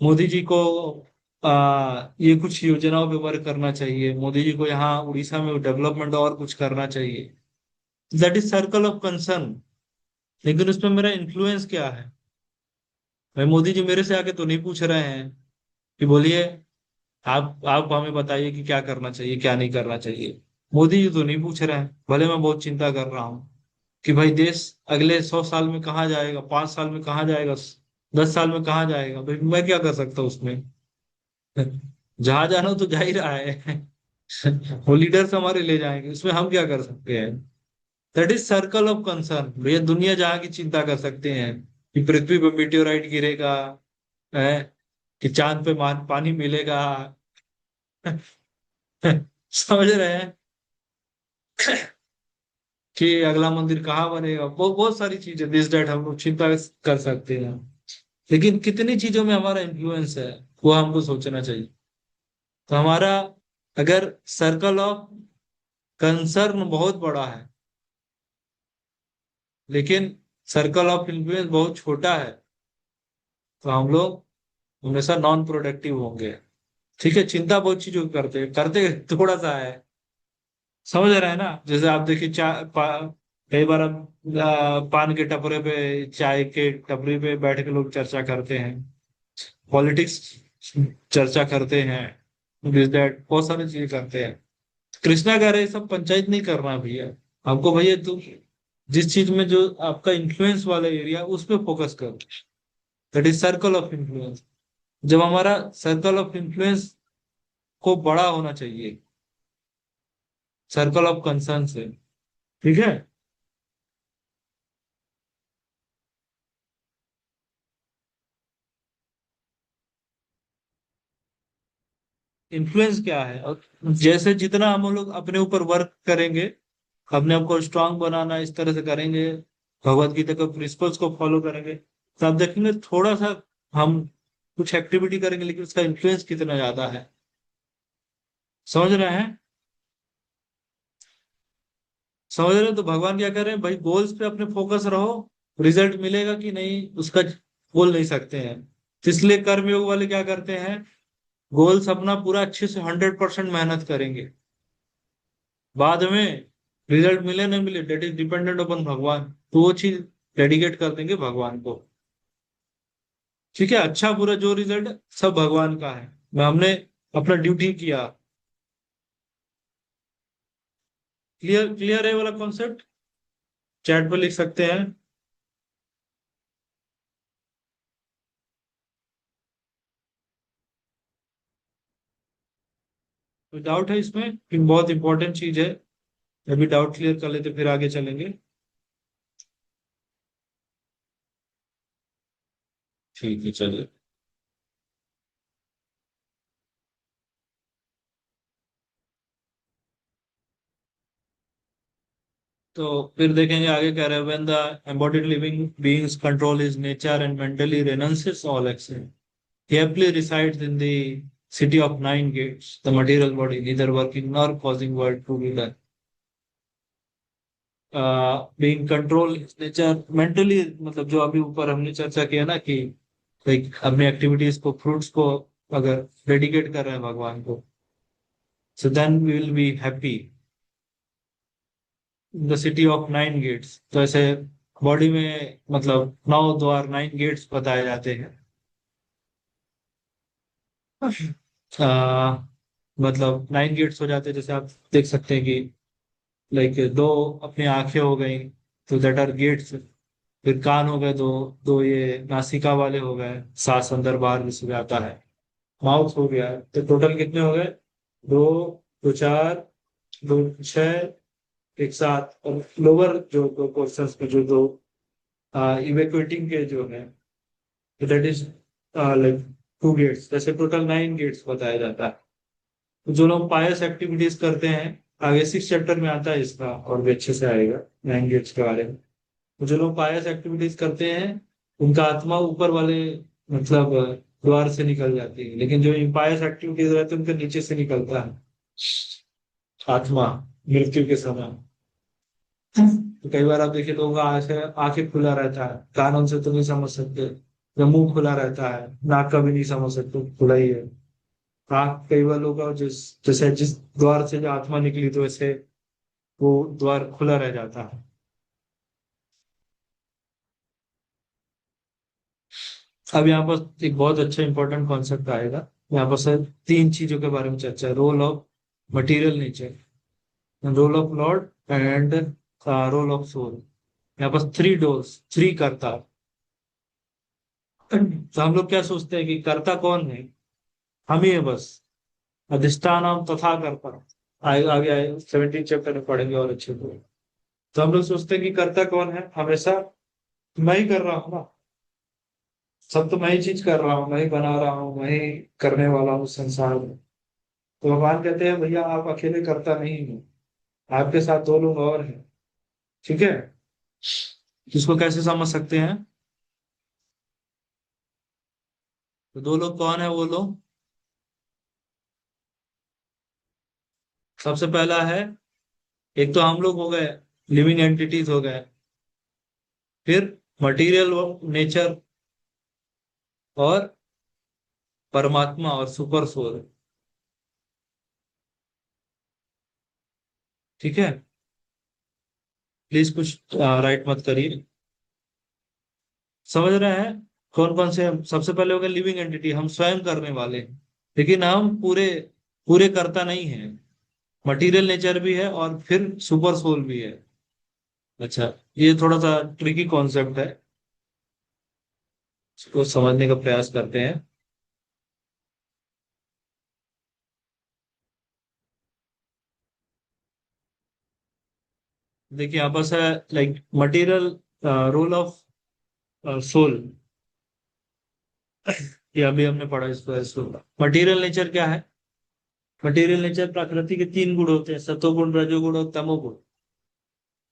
मोदी जी को ये कुछ योजनाओं पे वर्क करना चाहिए, मोदी जी को यहाँ उड़ीसा में डेवलपमेंट और कुछ करना चाहिए। That is circle of concern. लेकिन उसमें मेरा इन्फ्लुएंस क्या है, भाई मोदी जी मेरे से आके तो नहीं पूछ रहे हैं कि बोलिए आप हमें बताइए कि क्या करना चाहिए क्या नहीं करना चाहिए। मोदी जी तो नहीं पूछ रहे हैं, भले मैं बहुत चिंता कर रहा हूँ कि भाई देश अगले 100 साल में कहाँ जाएगा, 5 साल में कहाँ जाएगा, 10 साल में कहाँ जाएगा, भाई मैं क्या कर सकता हूँ उसमें। जहां जाना हो तो जा ही रहा है। वो लीडर्स हमारे ले जाएंगे, उसमें हम क्या कर सकते हैं। That is circle of concern. भैया दुनिया जहां की चिंता कर सकते हैं कि पृथ्वी पर मीटियोराइट गिरेगा, है कि चांद पे पानी मिलेगा। समझ रहे हैं कि अगला मंदिर कहाँ बनेगा, बहुत बहुत सारी चीजें दिस डेट हम लोग चिंता कर सकते हैं। लेकिन कितनी चीजों में हमारा इन्फ्लुएंस है वो हमको सोचना चाहिए। तो हमारा अगर सर्कल ऑफ कंसर्न बहुत बड़ा है, लेकिन सर्कल ऑफ इन्फ्लुएंस बहुत छोटा है, तो हम लोग हमेशा नॉन प्रोडक्टिव होंगे। ठीक है, चिंता बहुत चीजों की करते थोड़ा सा है। समझ रहे हैं ना, जैसे आप देखिए कई बार हम पान के टपरे पे, चाय के टपरी पे बैठ के लोग चर्चा करते हैं, पॉलिटिक्स चर्चा करते हैं, दिस दैट बहुत सारी चीजें करते हैं। कृष्णा कह रहे हैं, सब पंचायत नहीं करना भैया, हमको भैया तू जिस चीज में जो आपका इन्फ्लुएंस वाला एरिया उस पर फोकस करो। That is circle of influence. जब हमारा सर्कल ऑफ इन्फ्लुएंस को बड़ा होना चाहिए सर्कल ऑफ कंसर्न से, ठीक है। इन्फ्लुएंस क्या है, और जैसे जितना हम लोग अपने ऊपर वर्क करेंगे, अपने आप को स्ट्रांग बनाना इस तरह से करेंगे, भगवत गीता के प्रिंसिपल्स को फॉलो करेंगे, तो आप देखेंगे थोड़ा सा हम कुछ एक्टिविटी करेंगे लेकिन उसका इन्फ्लुएंस कितना ज्यादा है। समझ रहे हैं, समझ रहे हैं। तो भगवान क्या कर रहे हैं, भाई गोल्स पे अपने फोकस रहो, रिजल्ट मिलेगा कि नहीं उसका बोल नहीं सकते हैं। तो इसलिए कर्मयोग वाले क्या करते हैं, गोल्स अपना पूरा अच्छे से 100% मेहनत करेंगे, बाद में रिजल्ट मिले नहीं मिले डेट इज डिपेंडेंट अपन भगवान, तो वो चीज डेडिकेट कर देंगे भगवान को। ठीक है, अच्छा बुरा जो रिजल्ट सब भगवान का है, मैं हमने अपना ड्यूटी किया। क्लियर क्लियर है वाला कॉन्सेप्ट, चैट पर लिख सकते हैं। कोई डाउट है इसमें कि बहुत इंपॉर्टेंट चीज है, अभी डाउट क्लियर कर लेते फिर आगे चलेंगे। ठीक है चलिए। तो फिर देखेंगे आगे कह रहे हैं when the embodied living beings control his nature and mentally renounces all action, he happily resides in the city of nine gates, the material body, neither working nor causing work to be done. Being control his nature mentally, मतलब जो अभी ऊपर हमने चर्चा किया ना कि like अपनी एक्टिविटीज को, फ्रूट्स को अगर डेडिकेट कर रहे हैं भगवान को, so then we will be happy. The city of nine gates, तो ऐसे बॉडी में मतलब 9 द्वार, 9 गेट्स बताए जाते हैं। आ, मतलब 9 गेट्स हो जाते हैं, जैसे आप देख सकते हैं कि लाइक दो अपनी आंखें हो गई, तो दैट आर गेट्स। फिर कान हो गए दो, दो ये नासिका वाले हो गए, सांस अंदर बाहर जिसमें आता है। माउथ हो गया, तो टोटल कितने हो गए? दो, दो चार, दो छह, एक साथ। और लोअर जो दो पोर्शन में जो दो इवेक्युएटिंग के जो है, दैट इज लाइक 2 गेट्स, जैसे टोटल 9 गेट्स बताया जाता है। तो जो लोग पायस एक्टिविटीज करते हैं, आगे 6 चैप्टर में आता है इसका और भी अच्छे से आएगा 9 गेट्स के बारे में। तो जो लोग पायस एक्टिविटीज करते हैं, उनका आत्मा ऊपर वाले मतलब द्वार से निकल जाती है, लेकिन जो इम्पायस एक्टिविटीज रहते हैं उनके नीचे से निकलता है आत्मा, मृत्यु के समय। तो कई बार आप देखिए लोगों का ऐसे आंखें खुला रहता है, कानों से तो नहीं समझ सकते, या मुंह खुला रहता है, नाक का भी नहीं समझ सकते, खुला ही है। आंख कई बार लोगों का जैसे जिस द्वार से जो आत्मा निकली, तो ऐसे वो द्वार खुला रह जाता है। अब यहाँ पर एक बहुत अच्छा इंपॉर्टेंट कॉन्सेप्ट आएगा। यहाँ पर सर 3 चीजों के बारे में चर्चा है: role of material nature, role of lord, and role of soul. यहाँ पर 3 डोर्स, 3 कर्ता। तो हम लोग क्या सोचते हैं कि कर्ता कौन है? हम ही है बस। अधिष्ठानम तथा कर्ता, आगे आगे आए 17 चैप्टर में पढ़ेंगे और अच्छे को। तो हम लोग सोचते हैं कि कर्ता कौन है, हमेशा मैं ही कर रहा हूँ ना, सब तो मैं ही चीज कर रहा हूँ, मैं ही बना रहा हूँ, मैं ही करने वाला हूँ संसार में। तो भगवान कहते हैं भैया आप अकेले करता नहीं हो, आपके साथ 2 लोग और हैं। ठीक है, इसको कैसे समझ सकते हैं? तो 2 लोग कौन है वो लोग? सबसे पहला है, एक तो हम लोग हो गए, लिविंग एंटिटीज हो गए। फिर मटेरियल नेचर, और परमात्मा और सुपर सोल। ठीक है, प्लीज कुछ राइट मत करिए। समझ रहे हैं कौन कौन से? सबसे पहले हो गए लिविंग एंटिटी, हम स्वयं करने वाले हैं, लेकिन हम पूरे पूरे कर्ता नहीं हैं। मटेरियल नेचर भी है और फिर सुपर सोल भी है। अच्छा, ये थोड़ा सा ट्रिकी कॉन्सेप्ट है, इसको समझने का प्रयास करते हैं। देखिए यहाँ पर है like material role of soul, ये अभी हमने पढ़ा इसको। मटेरियल नेचर क्या है? मटेरियल नेचर प्रकृति के 3 गुण होते हैं: सतोगुण, रजोगुण और तमोगुण।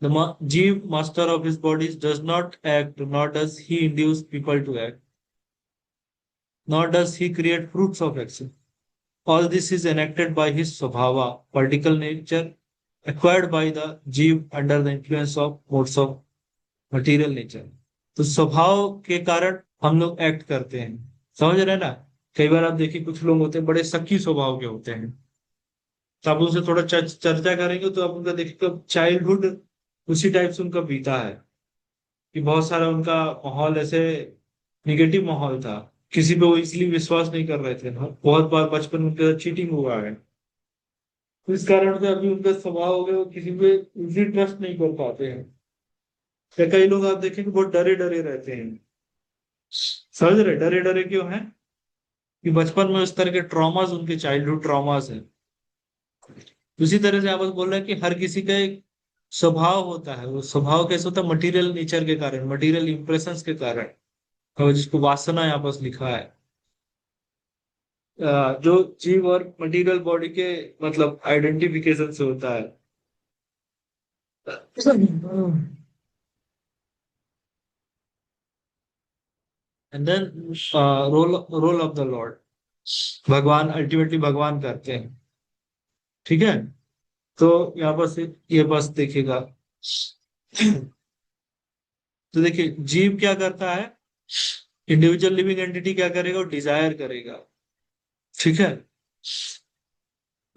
The Jeev, master of his bodies, does not act, nor does he induce people to act, nor does he create fruits of action. All this is enacted by his Swabhava, particle nature, acquired by the Jeev under the influence of modes of material nature. तो स्वभाव के कारण हम लोग act करते हैं, समझ रहे हैं ना? कई बार आप देखिए कुछ लोग होते हैं बड़े सख्ती स्वभाव के होते हैं, तो आप उनसे थोड़ा चर्चा करेंगे तो आप उनका देखिए चाइल्डहुड उसी टाइप से उनका बीता है, कि बहुत सारा उनका माहौल ऐसे निगेटिव माहौल था, किसी पे वो इसलिए विश्वास नहीं कर रहे थे ना, बहुत बार बचपन में उनके साथ चीटिंग हुआ है, तो इस कारण से अभी उनका स्वभाव हो गया, वो किसी पे इजली ट्रस्ट नहीं कर पाते हैं। या कई लोग आप देखेंगे बहुत डरे डरे रहते हैं। समझ रहे डरे डरे क्यों हैं? कि बचपन में उस तरह के ट्रॉमास, उनके चाइल्डहुड ट्रॉमास है। उसी तरह से आप बोल रहे हैं कि हर किसी का एक स्वभाव होता है, वो स्वभाव कैसे होता है? मटेरियल नेचर के कारण, मटेरियल इंप्रेशंस के कारण, और जिसको वासना यहाँ पर लिखा है। जो जीव और मटेरियल बॉडी के मतलब आइडेंटिफिकेशन से होता है। And then role role of the lord, भगवान अल्टीमेटली भगवान करते हैं। ठीक है। तो यहाँ पर से ये बस देखिएगा। तो देखिए जीव क्या करता है, इंडिविजुअल लिविंग एंटिटी क्या करेगा, वो डिजायर करेगा। ठीक है।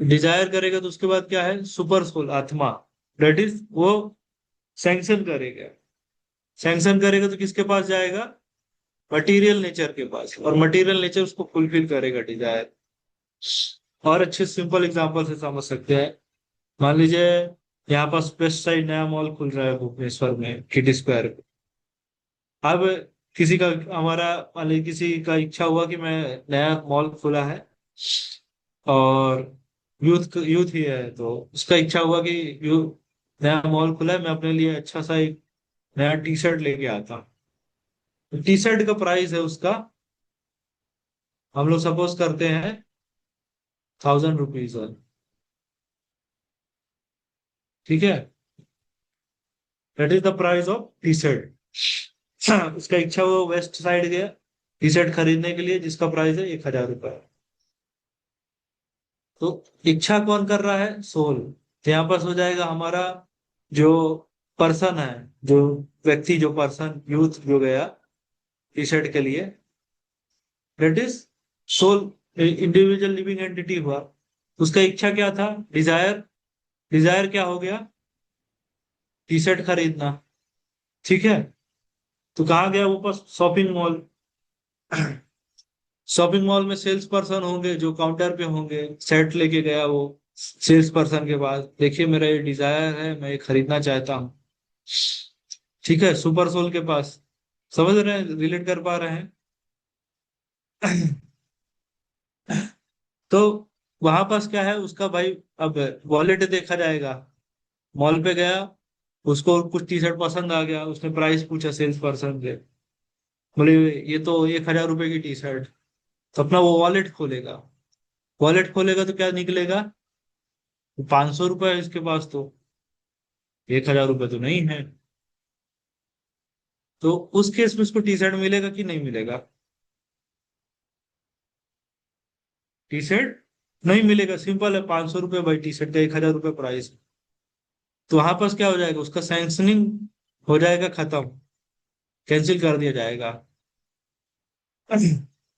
डिजायर करेगा तो उसके बाद क्या है, सुपर सोल आत्मा, डेट इज वो सैंक्शन करेगा। सैंक्शन करेगा तो किसके पास जाएगा, मटेरियल नेचर के पास, और मटेरियल नेचर उसको फुलफिल करेगा डिजायर। और अच्छे सिंपल एग्जांपल से समझ सकते हैं। मान लीजिए यहाँ पर वेस्ट साइड नया मॉल खुल रहा है भुवनेश्वर में किड स्क्वायर पे। अब किसी का, हमारा मान लीजिए किसी का इच्छा हुआ कि मैं, नया मॉल खुला है और यूथ यूथ ही है, तो उसका इच्छा हुआ कि नया मॉल खुला है, मैं अपने लिए अच्छा सा एक नया टी शर्ट लेके आता। टी शर्ट का प्राइस है उसका, हम लोग सपोज करते हैं 1000 रुपीज। ठीक है। That is the price of T shirt. उसका इच्छा हुआ वेस्ट साइड गया टी शर्ट खरीदने के लिए, जिसका प्राइस है 1000 रुपये। तो इच्छा कौन कर रहा है, सोल। तो यहाँ पर हो जाएगा हमारा जो पर्सन है, जो व्यक्ति, जो पर्सन यूथ जो गया टी शर्ट के लिए, that is soul, individual living entity हुआ। उसका इच्छा क्या था, डिजायर। डिजायर क्या हो गया, टी शर्ट खरीदना। ठीक है। तो कहाँ गया वो, बस शॉपिंग मॉल। शॉपिंग मॉल में सेल्स पर्सन होंगे जो काउंटर पे होंगे, सेट लेके गया वो सेल्स पर्सन के पास, देखिए मेरा ये डिजायर है, मैं ये खरीदना चाहता हूँ। ठीक है, सुपर सोल के पास। समझ रहे हैं, रिलेट कर पा रहे हैं। तो वहां पास क्या है उसका भाई, अब वॉलेट देखा जाएगा। मॉल पे गया, उसको कुछ टी शर्ट पसंद आ गया, उसने प्राइस पूछा सेल्स पर्सन से, बोले ये तो 1000 रुपए की टी शर्ट। तो अपना वो वॉलेट खोलेगा। वॉलेट खोलेगा तो क्या निकलेगा, 500 रुपए है इसके पास, तो 1000 रुपये तो नहीं है। तो उस केस में उसको टी शर्ट मिलेगा कि नहीं मिलेगा, टी शर्ट नहीं मिलेगा। सिंपल है, 500 रुपये भाई, टी शर्ट का 1000 रुपये प्राइस। तो वहां पास क्या हो जाएगा, उसका सैंक्शनिंग हो जाएगा, खत्म, कैंसिल कर दिया जाएगा।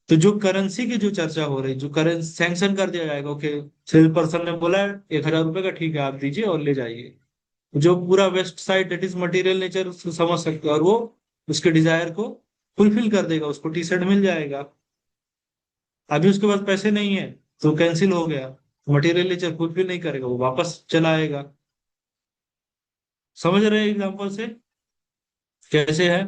तो जो करेंसी की जो चर्चा हो रही, जो करेंसी सैंक्शन कर दिया जाएगा, ओके, सेल पर्सन ने बोला 1000 रुपये का, ठीक है आप दीजिए और ले जाइए। जो पूरा west side that is material nature, उसको समझ सकते हो, और वो उसके डिजायर को फुलफिल कर देगा, उसको टी शर्ट मिल जाएगा। अभी उसके पास पैसे नहीं है तो कैंसिल हो गया, मटेरियल नेचर फुलफिल नहीं करेगा, वो वापस चला आएगा। समझ रहे हैं एग्जाम्पल से कैसे है।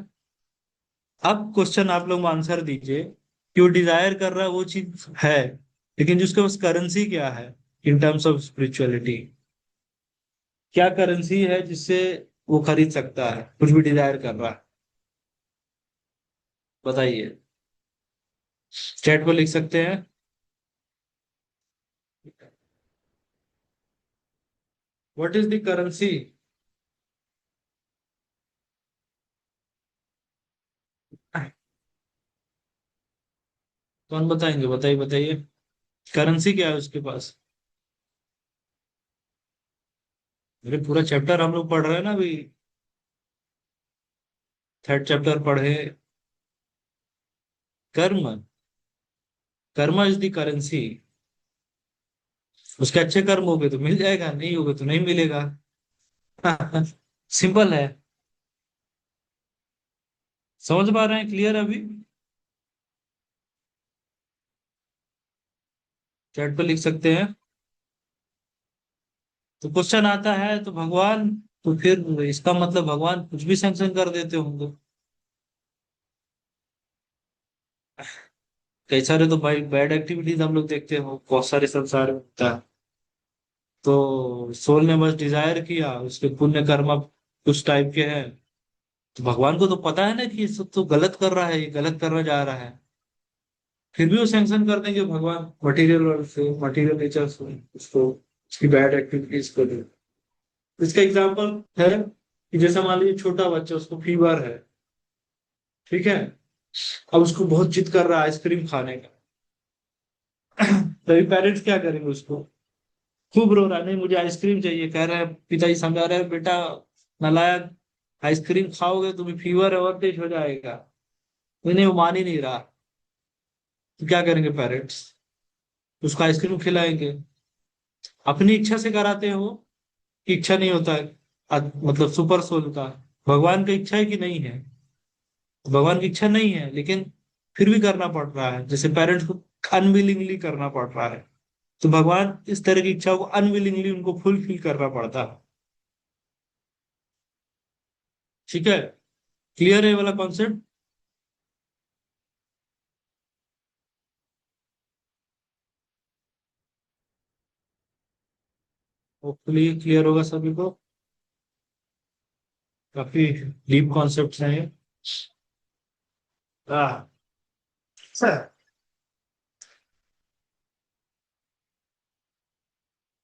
अब क्वेश्चन आप लोग आंसर दीजिए कि वो डिजायर कर रहा है वो चीज है, लेकिन जिसके पास करेंसी क्या है, इन टर्म्स ऑफ स्पिरिचुअलिटी, क्या करेंसी है जिससे वो खरीद सकता है कुछ भी डिजायर कर रहा है, बताइए। चैट पर लिख सकते हैं। What is the currency. कौन बताएंगे, बताइए बताइए, करेंसी क्या है उसके पास। मेरे पूरा चैप्टर हम लोग पढ़ रहे हैं ना अभी, थर्ड चैप्टर पढ़े। कर्म, कर्म इज द करेंसी। उसके अच्छे कर्म हो गए तो मिल जाएगा, नहीं होगे तो नहीं मिलेगा। सिंपल है। समझ पा रहे हैं, क्लियर अभी। चैट पर लिख सकते हैं। तो क्वेश्चन आता है तो भगवान, तो फिर इसका मतलब भगवान कुछ भी सैंक्शन कर देते होंगे। कई सारे तो भाई बैड एक्टिविटीज हम लोग देखते हो, बहुत सारे संसार में होता है। तो सोल ने बस डिजायर किया, उसके पुण्य कर्म कुछ टाइप के हैं, तो भगवान को तो पता है ना कि ये सब तो गलत कर रहा है, ये गलत करना जा रहा है, फिर भी वो सैंक्शन कर देंगे भगवान, मटेरियल वर्ल्ड से, मटेरियल नेचर से उसको, उसकी बैड एक्टिविटीज को। इसका एग्जाम्पल है कि जैसे मान लीजिए छोटा बच्चा, उसको फीवर है। ठीक है। अब उसको बहुत जिद कर रहा है आइसक्रीम खाने का। तभी पेरेंट्स क्या करेंगे उसको, खूब रो रहा है, नहीं मुझे आइसक्रीम चाहिए, कह रहा है पिताजी समझा रहे हैं बेटा नालायक, आइसक्रीम खाओगे तुम्हें फीवर है और तेज हो जाएगा, नहीं वो मान ही नहीं रहा। तो क्या करेंगे पेरेंट्स, उसको आइसक्रीम खिलाएंगे। अपनी इच्छा से कराते हो कि इच्छा नहीं होता है, मतलब सुपर सोल का, भगवान की इच्छा है कि नहीं है, भगवान की इच्छा नहीं है लेकिन फिर भी करना पड़ रहा है, जैसे पेरेंट्स को अनविलिंगली करना पड़ रहा है, तो भगवान इस तरह की इच्छा को अनविलिंगली उनको फुलफिल करना पड़ता है। ठीक है, क्लियर है ये वाला कॉन्सेप्ट? होपफुली क्लियर होगा सभी को। काफी डीप कॉन्सेप्ट हैं ये। हाँ सर,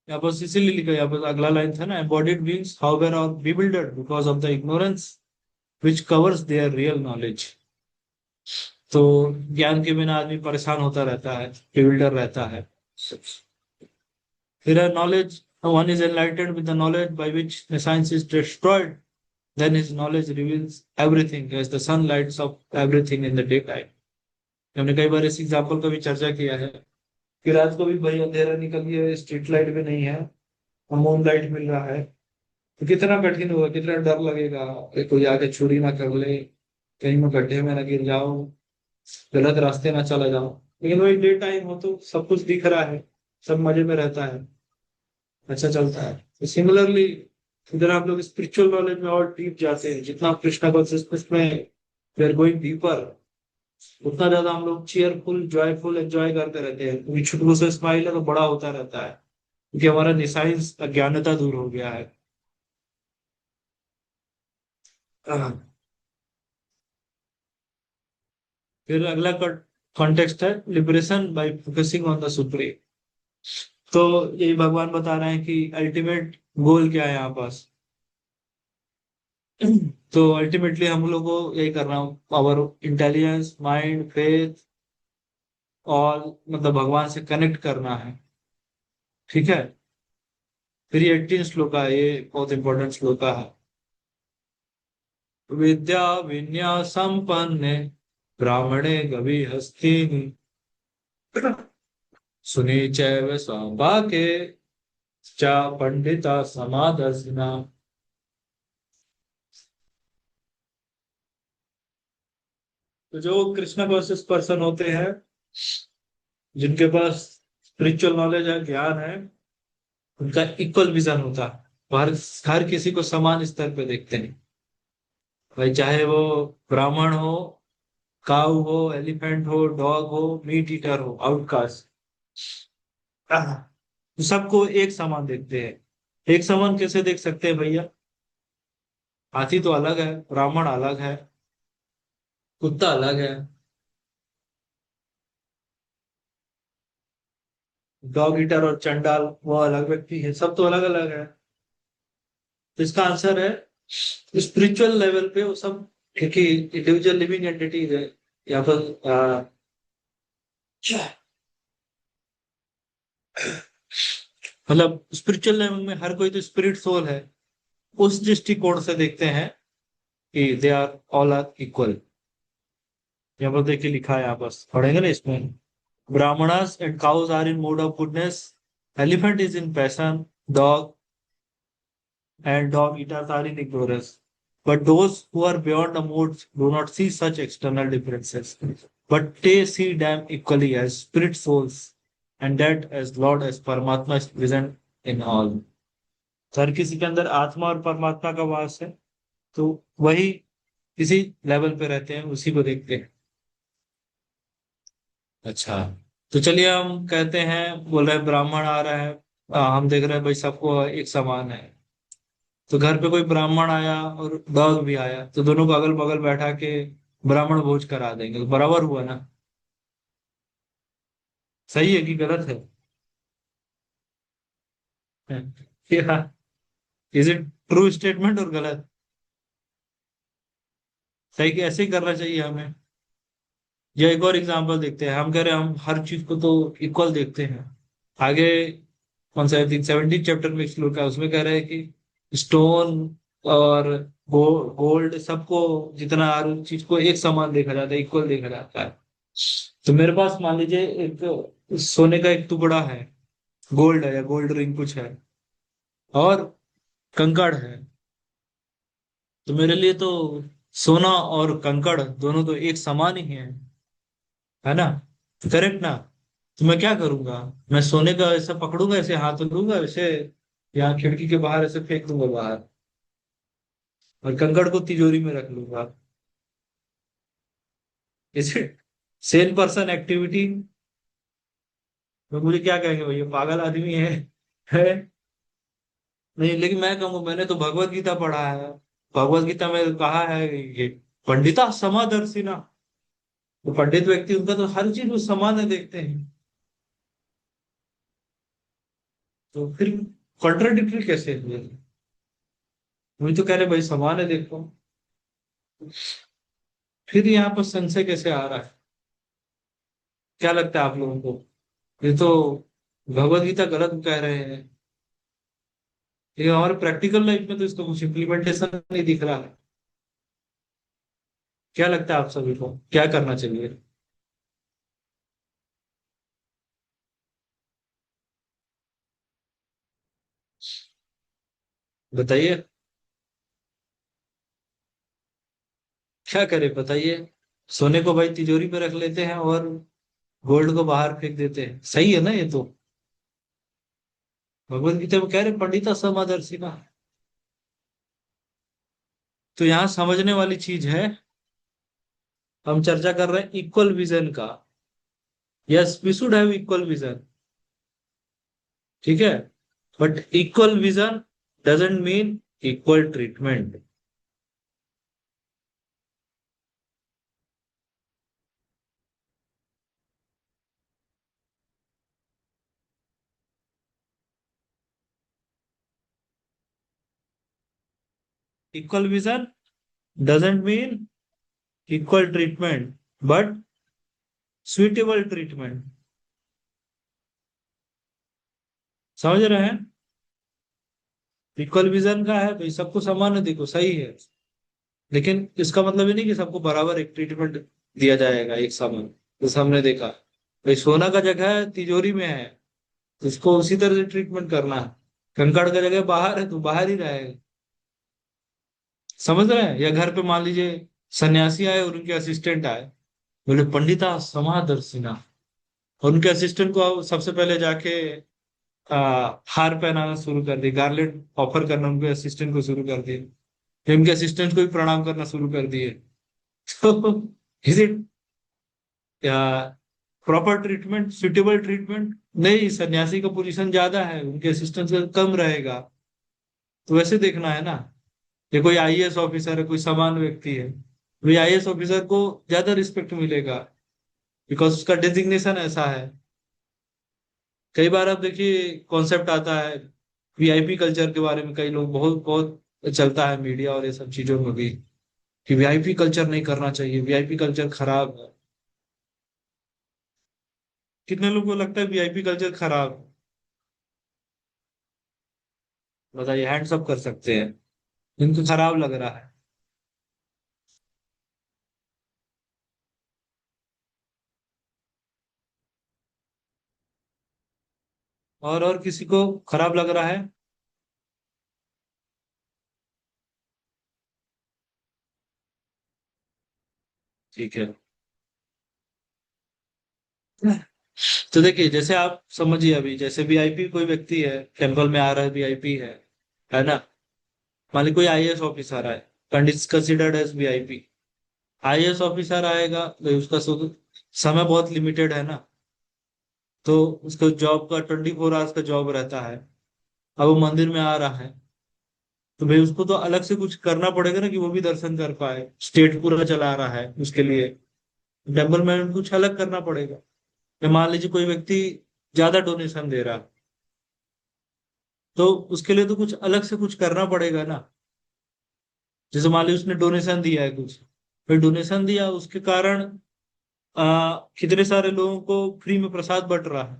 यहाँ पर इसीलिए लिखा है, यहाँ पर अगला लाइन था ना, embodied beings however are bewildered because of the ignorance which covers their real knowledge। तो ज्ञान के बिना आदमी परेशान होता रहता है, bewilder रहता है। फिर knowledge, one is enlightened with the knowledge by which the science is destroyed, then his knowledge reveals everything as the sun lights up everything in the daytime। हमने कई बार इस एग्जाम्पल का भी चर्चा किया है कि रात को भी भाई अंधेरा निकल गया, स्ट्रीट लाइट भी नहीं है, मून लाइट मिल रहा है, तो कितना कठिन होगा, कितना डर लगेगा, कोई आके चोरी ना कर ले, कहीं मैं गड्ढे में ना गिर जाऊं, गलत रास्ते ना चला जाऊं। लेकिन वही डे टाइम हो तो सब कुछ दिख रहा है, सब मजे में रहता है, अच्छा चलता है। तो सिमिलरली इधर आप लोग स्पिरिचुअल नॉलेज में और डीप जाते हैं, जितना कृष्णा कॉन्शियसनेस में वी आर गोइंग डीपर, उतना ज्यादा हम लोग चीयरफुल जॉयफुल एंजॉय करते रहते हैं, क्योंकि छुटकू से स्माइल है तो बड़ा होता रहता है, क्योंकि हमारा निसाइंस अज्ञानता दूर हो गया है। हाँ। फिर अगला कॉन्टेक्स्ट है liberation bye focusing on the supreme. तो यही भगवान बता रहे हैं कि अल्टीमेट गोल क्या है यहाँ पास। तो अल्टीमेटली हम लोग को यही करना, पावर इंटेलिजेंस माइंड फेथ और मतलब भगवान से कनेक्ट करना है। ठीक है, फिर ये 18 श्लोका है, ये बहुत इंपॉर्टेंट श्लोका है। विद्या विन्यास संपन्ने ब्राह्मणे गवी हस्तिनि सुनी चैव स्वाभाके च पंडिता समादर्शिना। तो जो कृष्णा कॉन्शियस पर्सन होते हैं, जिनके पास स्पिरिचुअल नॉलेज है, ज्ञान है, उनका इक्वल विजन होता है, हर हर किसी को समान स्तर पे देखते हैं, भाई चाहे वो ब्राह्मण हो, काऊ हो, एलिफेंट हो, डॉग हो, मीट ईटर हो, आउटकास्ट, तो सबको एक समान देखते हैं। एक समान कैसे देख सकते हैं भैया, हाथी तो अलग है, ब्राह्मण अलग है, कुत्ता अलग है, डॉग ईटर और चंडाल वो अलग व्यक्ति है, सब तो अलग अलग है। तो इसका आंसर है स्पिरिचुअल लेवल पे वो सब, क्योंकि इंडिविजुअल लिविंग एंटिटीज है यहाँ पर। मतलब स्पिरिचुअल लेवल में हर कोई तो स्पिरिट सोल है, उस दृष्टिकोण से देखते हैं कि they are all are equal. यहाँ पर देखिए लिखा है, यहाँ पर पढ़ेंगे ना इसमें, brahmanas and cows are in mode of goodness, elephant is in passion, dog and dog eaters are in ignorance. But those who are beyond the modes do not see such external differences, but they see them equally as spirit souls, and that as Lord as Paramatma is present in all। तो हर किसी के अंदर आत्मा और परमात्मा का वास है, तो वही किसी लेवल पे रहते हैं, उसी को देखते हैं। अच्छा, तो चलिए हम कहते हैं, बोल रहे हैं ब्राह्मण आ रहा है, हम देख रहे हैं भाई सबको एक समान है, तो घर पे कोई ब्राह्मण आया और डॉग भी आया, तो दोनों को अगल बगल बैठा के ब्राह्मण भोज करा देंगे, तो बराबर हुआ ना? सही है कि गलत है? इज इट ट्रू स्टेटमेंट और गलत? सही कि ऐसे ही करना चाहिए हमें। या एक और एग्जांपल देखते हैं, हम कह रहे हैं हम हर चीज को तो इक्वल देखते हैं। आगे कौन सा 17 चैप्टर में एक्सप्लोर किया, उसमें कह रहे हैं कि स्टोन और गोल्ड सबको, जितना हर चीज को एक समान देखा जाता है, इक्वल देखा जाता है। तो मेरे पास मान लीजिए एक सोने का एक टुकड़ा है, गोल्ड है या गोल्ड रिंग कुछ है, और कंकड़ है। तो मेरे लिए तो सोना और कंकड़ दोनों तो एक समान ही है ना, करेक्ट ना। तो मैं क्या करूंगा, मैं सोने का ऐसा पकड़ूंगा, ऐसे हाथ में लूंगा वैसे, या खिड़की के बाहर ऐसे फेंक दूंगा बाहर, और कंकड़ को तिजोरी में रख लूंगा। इसे सेम पर्सन एक्टिविटी। तो मुझे क्या कहेंगे, भैया पागल आदमी है? नहीं, लेकिन मैं कहूंगा मैंने तो भगवत गीता पढ़ा है, भगवत गीता में कहा है कि पंडिता समादर्शिना। तो पंडित व्यक्ति उनका तो हर चीज वो समान देखते हैं। तो फिर कॉन्ट्राडिक्टरी कैसे है? मुझे तो कह रहे भाई समान है देखो। फिर यहाँ पर संशय कैसे आ रहा है? क्या लगता है आप लोगों को? ये तो भगवत गीता गलत कह रहे हैं। ये हमारे प्रैक्टिकल लाइफ में तो इसका कुछ इम्प्लीमेंटेशन नहीं दिख रहा है। क्या लगता है आप सभी को, क्या करना चाहिए? बताइए, क्या करें बताइए। सोने को भाई तिजोरी पे रख लेते हैं और गोल्ड को बाहर फेंक देते हैं, सही है ना ये तो? भगवत गीता में कह रहे पंडिता समादर्शिना। तो यहाँ समझने वाली चीज है, हम चर्चा कर रहे हैं इक्वल विजन का। Yes, we should have equal vision, ठीक है। But equal vision doesn't mean equal treatment. Equal vision doesn't mean equal treatment, but suitable treatment. समझ रहे हैं? इक्वल विजन का है भाई, सबको समान देखो, सही है। लेकिन इसका मतलब ये नहीं कि सबको बराबर एक ट्रीटमेंट दिया जाएगा एक समान। जैसे हमने देखा भाई, सोना का जगह है तिजोरी में है, तो उसको उसी तरह से ट्रीटमेंट करना है। कंकड़ का जगह बाहर है तो बाहर ही रहेगा। समझ रहे हैं? या घर पे मान लीजिए सन्यासी आए और उनके असिस्टेंट आए, बोले पंडिता समादर्शिना, और उनके असिस्टेंट को सबसे पहले जाके हार पहनाना शुरू कर दिए, गार्लेट ऑफर करना उनके असिस्टेंट को शुरू कर दिए, फिर उनके असिस्टेंट को भी प्रणाम करना शुरू कर दिए। तो is it proper treatment, suitable treatment? नहीं, सन्यासी का पोजीशन ज्यादा है, उनके असिस्टेंट का कम रहेगा। तो वैसे देखना है ना। ये कोई आईएएस ऑफिसर है, कोई समान व्यक्ति है, तो आईएएस ऑफिसर को ज्यादा रिस्पेक्ट मिलेगा, बिकॉज उसका डेजिग्नेशन ऐसा है। कई बार आप देखिए कॉन्सेप्ट आता है वीआईपी कल्चर के बारे में, कई लोग बहुत बहुत चलता है मीडिया और ये सब चीजों में भी, कि वीआईपी कल्चर नहीं करना चाहिए, वीआईपी कल्चर खराब है। कितने लोगों को लगता है वीआईपी कल्चर खराब है? बताइए, हैंड्स अप कर सकते हैं जिनको खराब लग रहा है। और किसी को खराब लग रहा है? ठीक है। तो देखिए, जैसे आप समझिए, अभी जैसे वीआईपी कोई व्यक्ति है, टेम्पल में आ रहा है, वीआईपी है ना। मान ली कोई आईएएस ऑफिसर है, considered as VIP. IAS officer आएगा तो उसका समय बहुत लिमिटेड है ना, तो उसका जॉब का 24 आवर्स का जॉब रहता है। अब वो मंदिर में आ रहा है, तो भाई उसको तो अलग से कुछ करना पड़ेगा ना, कि वो भी दर्शन कर पाए। स्टेट पूरा चला रहा है उसके लिए, टेम्पल में कुछ अलग करना पड़ेगा। या मान लीजिए कोई व्यक्ति ज्यादा डोनेशन दे रहा है, तो उसके लिए तो कुछ अलग से कुछ करना पड़ेगा ना। जैसे मान लीजिए उसने डोनेशन दिया है कुछ, फिर डोनेशन दिया उसके कारण कितने सारे लोगों को फ्री में प्रसाद बंट रहा है,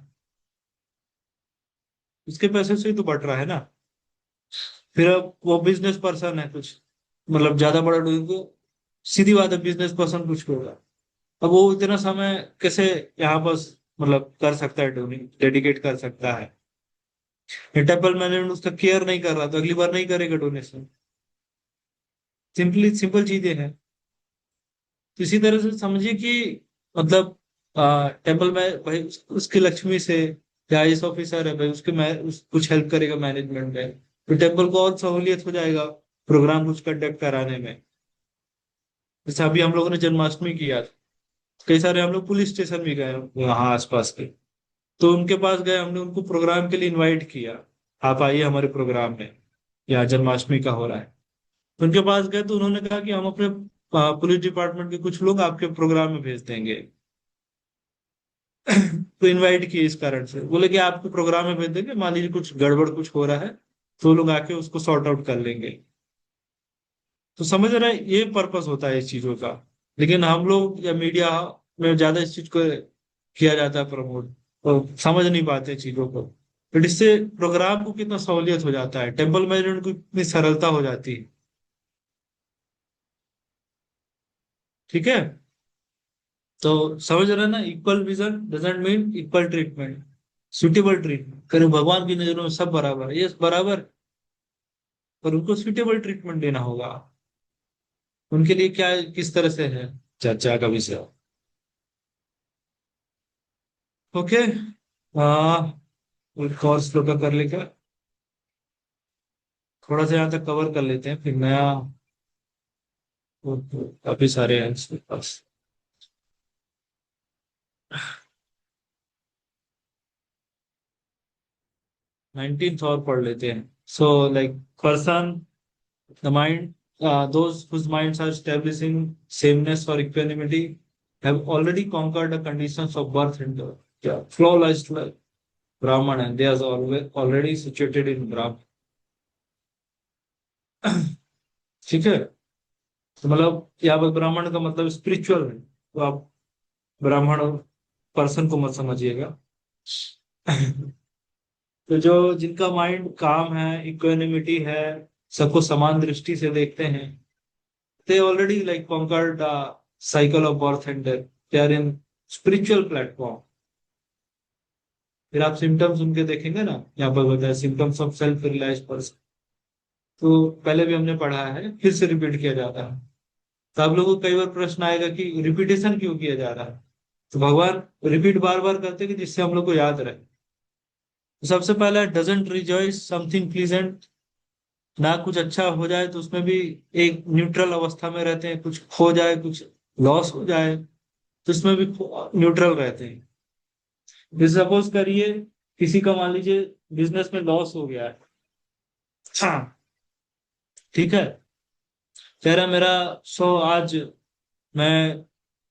उसके पैसे से ही तो बंट रहा है ना। फिर अब वो बिजनेस पर्सन है कुछ, मतलब ज्यादा बड़ा डूइंग को, सीधी बात है बिजनेस पर्सन कुछ होगा। अब वो इतना समय कैसे यहाँ पर मतलब कर सकता है, डोनेट डेडिकेट कर सकता है। ये टेम्पल मैनेजमेंट उसका केयर नहीं कर रहा तो अगली बार नहीं करेगा डोनेशन। सिंपली सिंपल चीजें हैं। तो इसी तरह से समझिए कि मतलब टेम्पल में भाई उसकी लक्ष्मी से, या आईएएस ऑफिसर है भाई उसके कुछ हेल्प करेगा मैनेजमेंट में, तो टेम्पल को और सहूलियत हो जाएगा प्रोग्राम कुछ कंडक्ट कराने में। जैसे अभी हम लोगों ने जन्माष्टमी किया, कई सारे हम लोग पुलिस स्टेशन भी गए वहाँ आसपास के, तो उनके पास गए, हमने उनको प्रोग्राम के लिए इनवाइट किया, आप आइए हमारे प्रोग्राम में, यहाँ जन्माष्टमी का हो रहा है। तो उनके पास गए तो उन्होंने कहा कि हम अपने पुलिस डिपार्टमेंट के कुछ लोग आपके प्रोग्राम में भेज देंगे। तो इनवाइट किए इस कारण से, बोले कि आपके प्रोग्राम में भेज देंगे, मान लीजिए कुछ गड़बड़ कुछ हो रहा है तो लोग आके उसको सॉर्ट आउट कर लेंगे। तो समझ रहे हैं ये पर्पस होता है इस चीजों का। लेकिन हम लोग या मीडिया में ज्यादा इस चीज को किया जाता है प्रमोट, तो समझ नहीं पाते चीजों को। बट इससे प्रोग्राम को कितना सहूलियत हो जाता है, टेम्पल मैनेजमेंट को कितनी सरलता हो जाती है। ठीक है। तो समझ रहे हैं ना, equal vision doesn't mean equal treatment. Suitable treatment करें, भगवान की नजरों में सब बराबर है, ये बराबर, पर उनको सुटेबल ट्रीटमेंट देना होगा। उनके लिए क्या किस तरह से है चर्चा का विषय। ओके। कोर्स फ्लो का कर लेकर थोड़ा सा यहाँ तक कवर कर लेते हैं, फिर नया काफी सारे हैं इसके पास। 19th और पढ़ लेते हैं। So like person, the mind, those whose minds are establishing sameness or equanimity have already conquered the conditions of birth and death. Yeah, flawless like Brahman, and they are already situated in Brahman. ठीक है। तो मतलब यहाँ पर ब्राह्मण का मतलब spiritual है, तो आप ब्राह्मण पर्सन को मत समझिएगा। तो जो जिनका माइंड काम है, इक्वेनिमिटी है, सबको समान दृष्टि से देखते हैं, they already like conquered the cycle of birth and death. They are in spiritual platform. फिर आप सिम्टम्स उनके देखेंगे ना, यहाँ पर बताया symptoms of self realize person, तो पहले भी हमने पढ़ा है, फिर से रिपीट किया जाता है। तो आप लोगों को कई बार प्रश्न आएगा कि रिपीटेशन क्यों किया जा रहा है। तो भगवान रिपीट बार बार करते हैं कि जिससे हम लोग को याद रहे। तो सबसे पहला डजंट रिजॉइस समथिंग प्लीजेंट, ना कुछ अच्छा हो जाए तो उसमें भी एक न्यूट्रल अवस्था में रहते हैं, कुछ खो जाए कुछ लॉस हो जाए तो उसमें भी न्यूट्रल रहते हैं। जैसे सपोज करिए किसी का मान लीजिए बिजनेस में लॉस हो गया है, हाँ ठीक है, कह रहा मेरा आज मैं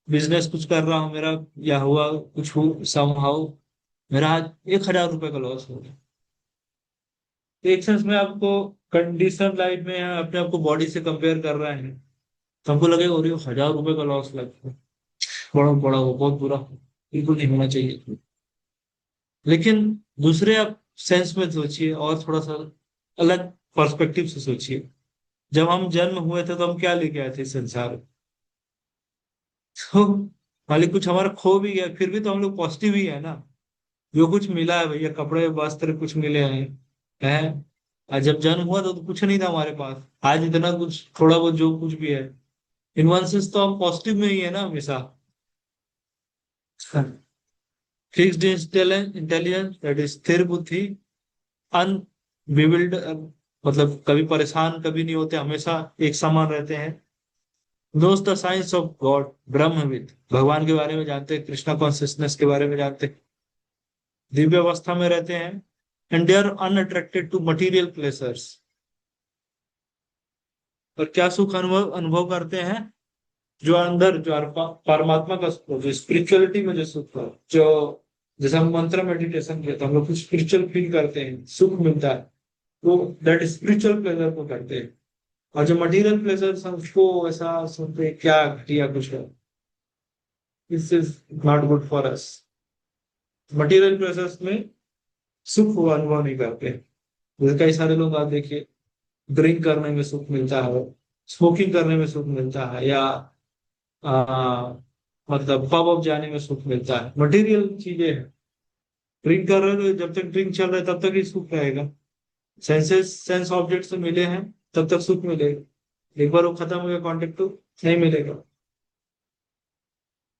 बिजनेस कुछ कर रहा हूँ, मेरा या हुआ कुछ हो समहाउ, मेरा आज 1,000 रुपए का लॉस हो गया। तो एक सेंस में आपको कंडीशन लाइफ में अपने आप को बॉडी से कंपेयर कर रहे हैं, तो हमको लगेगा और 1,000 रुपए का लॉस लग गया, बड़ा बड़ा हो, बहुत बुरा हो, बिल्कुल नहीं होना चाहिए। लेकिन दूसरे आप सेंस में सोचिए और थोड़ा सा अलग पर्सपेक्टिव से सोचिए। जब हम जन्म हुए थे तो हम क्या लेके आए थे इस संसार में? तो मालिक कुछ हमारा खो भी गया, फिर भी तो हम लोग पॉजिटिव ही है ना। जो कुछ मिला है भैया, कपड़े वस्त्र कुछ मिले हैं। और जब जन्म हुआ तो कुछ नहीं था हमारे पास, आज इतना कुछ थोड़ा बहुत जो कुछ भी है, इन्वांसेस तो हम पॉजिटिव में ही है ना हमेशा। फिक्स्ड इंटेलिजेंस दैट इज स्थिर बुद्धि, अनविल्ड, मतलब कभी परेशान कभी नहीं होते, हमेशा एक समान रहते हैं। Knows the science of God, Brahmavid, भगवान के बारे में जानते हैं, कृष्णा कॉन्शियसनेस के बारे में जानते हैं, दिव्य अवस्था में रहते हैं। And they are unattracted to material pleasures, और क्या सुख अनुभव अनुभव करते हैं, जो अंदर जो परमात्मा का सुख हो, जो स्पिरिचुअलिटी में जो सुख हो, जो जैसे हम मंत्र मेडिटेशन किया तो हम लोग कुछ स्पिरिचुअल फील करते हैं, सुख मिलता है, वो दैट स्पिरिचुअल प्लेजर को करते हैं। और जो मटेरियल प्लेजर उसको ऐसा सुनते हैं क्या घटिया कुछ है। This is not good for us. Material pressures में सुख हुआ अनुभव नहीं करते। जैसे कई सारे लोग आप देखिए, ड्रिंक करने में सुख मिलता है, स्मोकिंग करने में सुख मिलता है, या मतलब पब अब जाने में सुख मिलता है, मटेरियल चीजें हैं। ड्रिंक कर रहे हो तो जब तक ड्रिंक चल रहा है तब तक ही सुख रहेगा। सेंस ऑब्जेक्ट से मिले हैं तब तक सुख मिलेगा, एक बार वो खत्म हो गया कॉन्टेक्ट तो नहीं मिलेगा।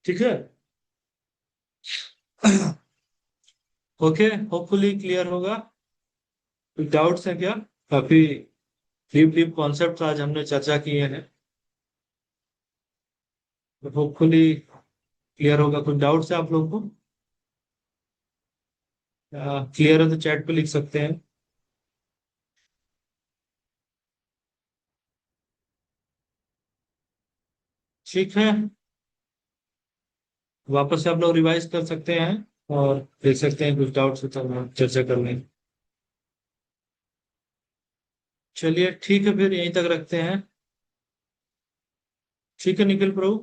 ठीक है। ओके, होपफुली क्लियर होगा। कोई डाउट्स है क्या? काफी डीप डीप कॉन्सेप्ट आज हमने चर्चा किए हैं, होपफुली क्लियर होगा। कुछ डाउट्स है आप लोगों को? क्लियर है तो चैट पे लिख सकते हैं। ठीक है, वापस से आप लोग रिवाइज कर सकते हैं और देख सकते हैं, कुछ डाउट्स हो तो हम चर्चा कर लेंगे। चलिए ठीक है, फिर यहीं तक रखते हैं। ठीक है निखिल प्रभु।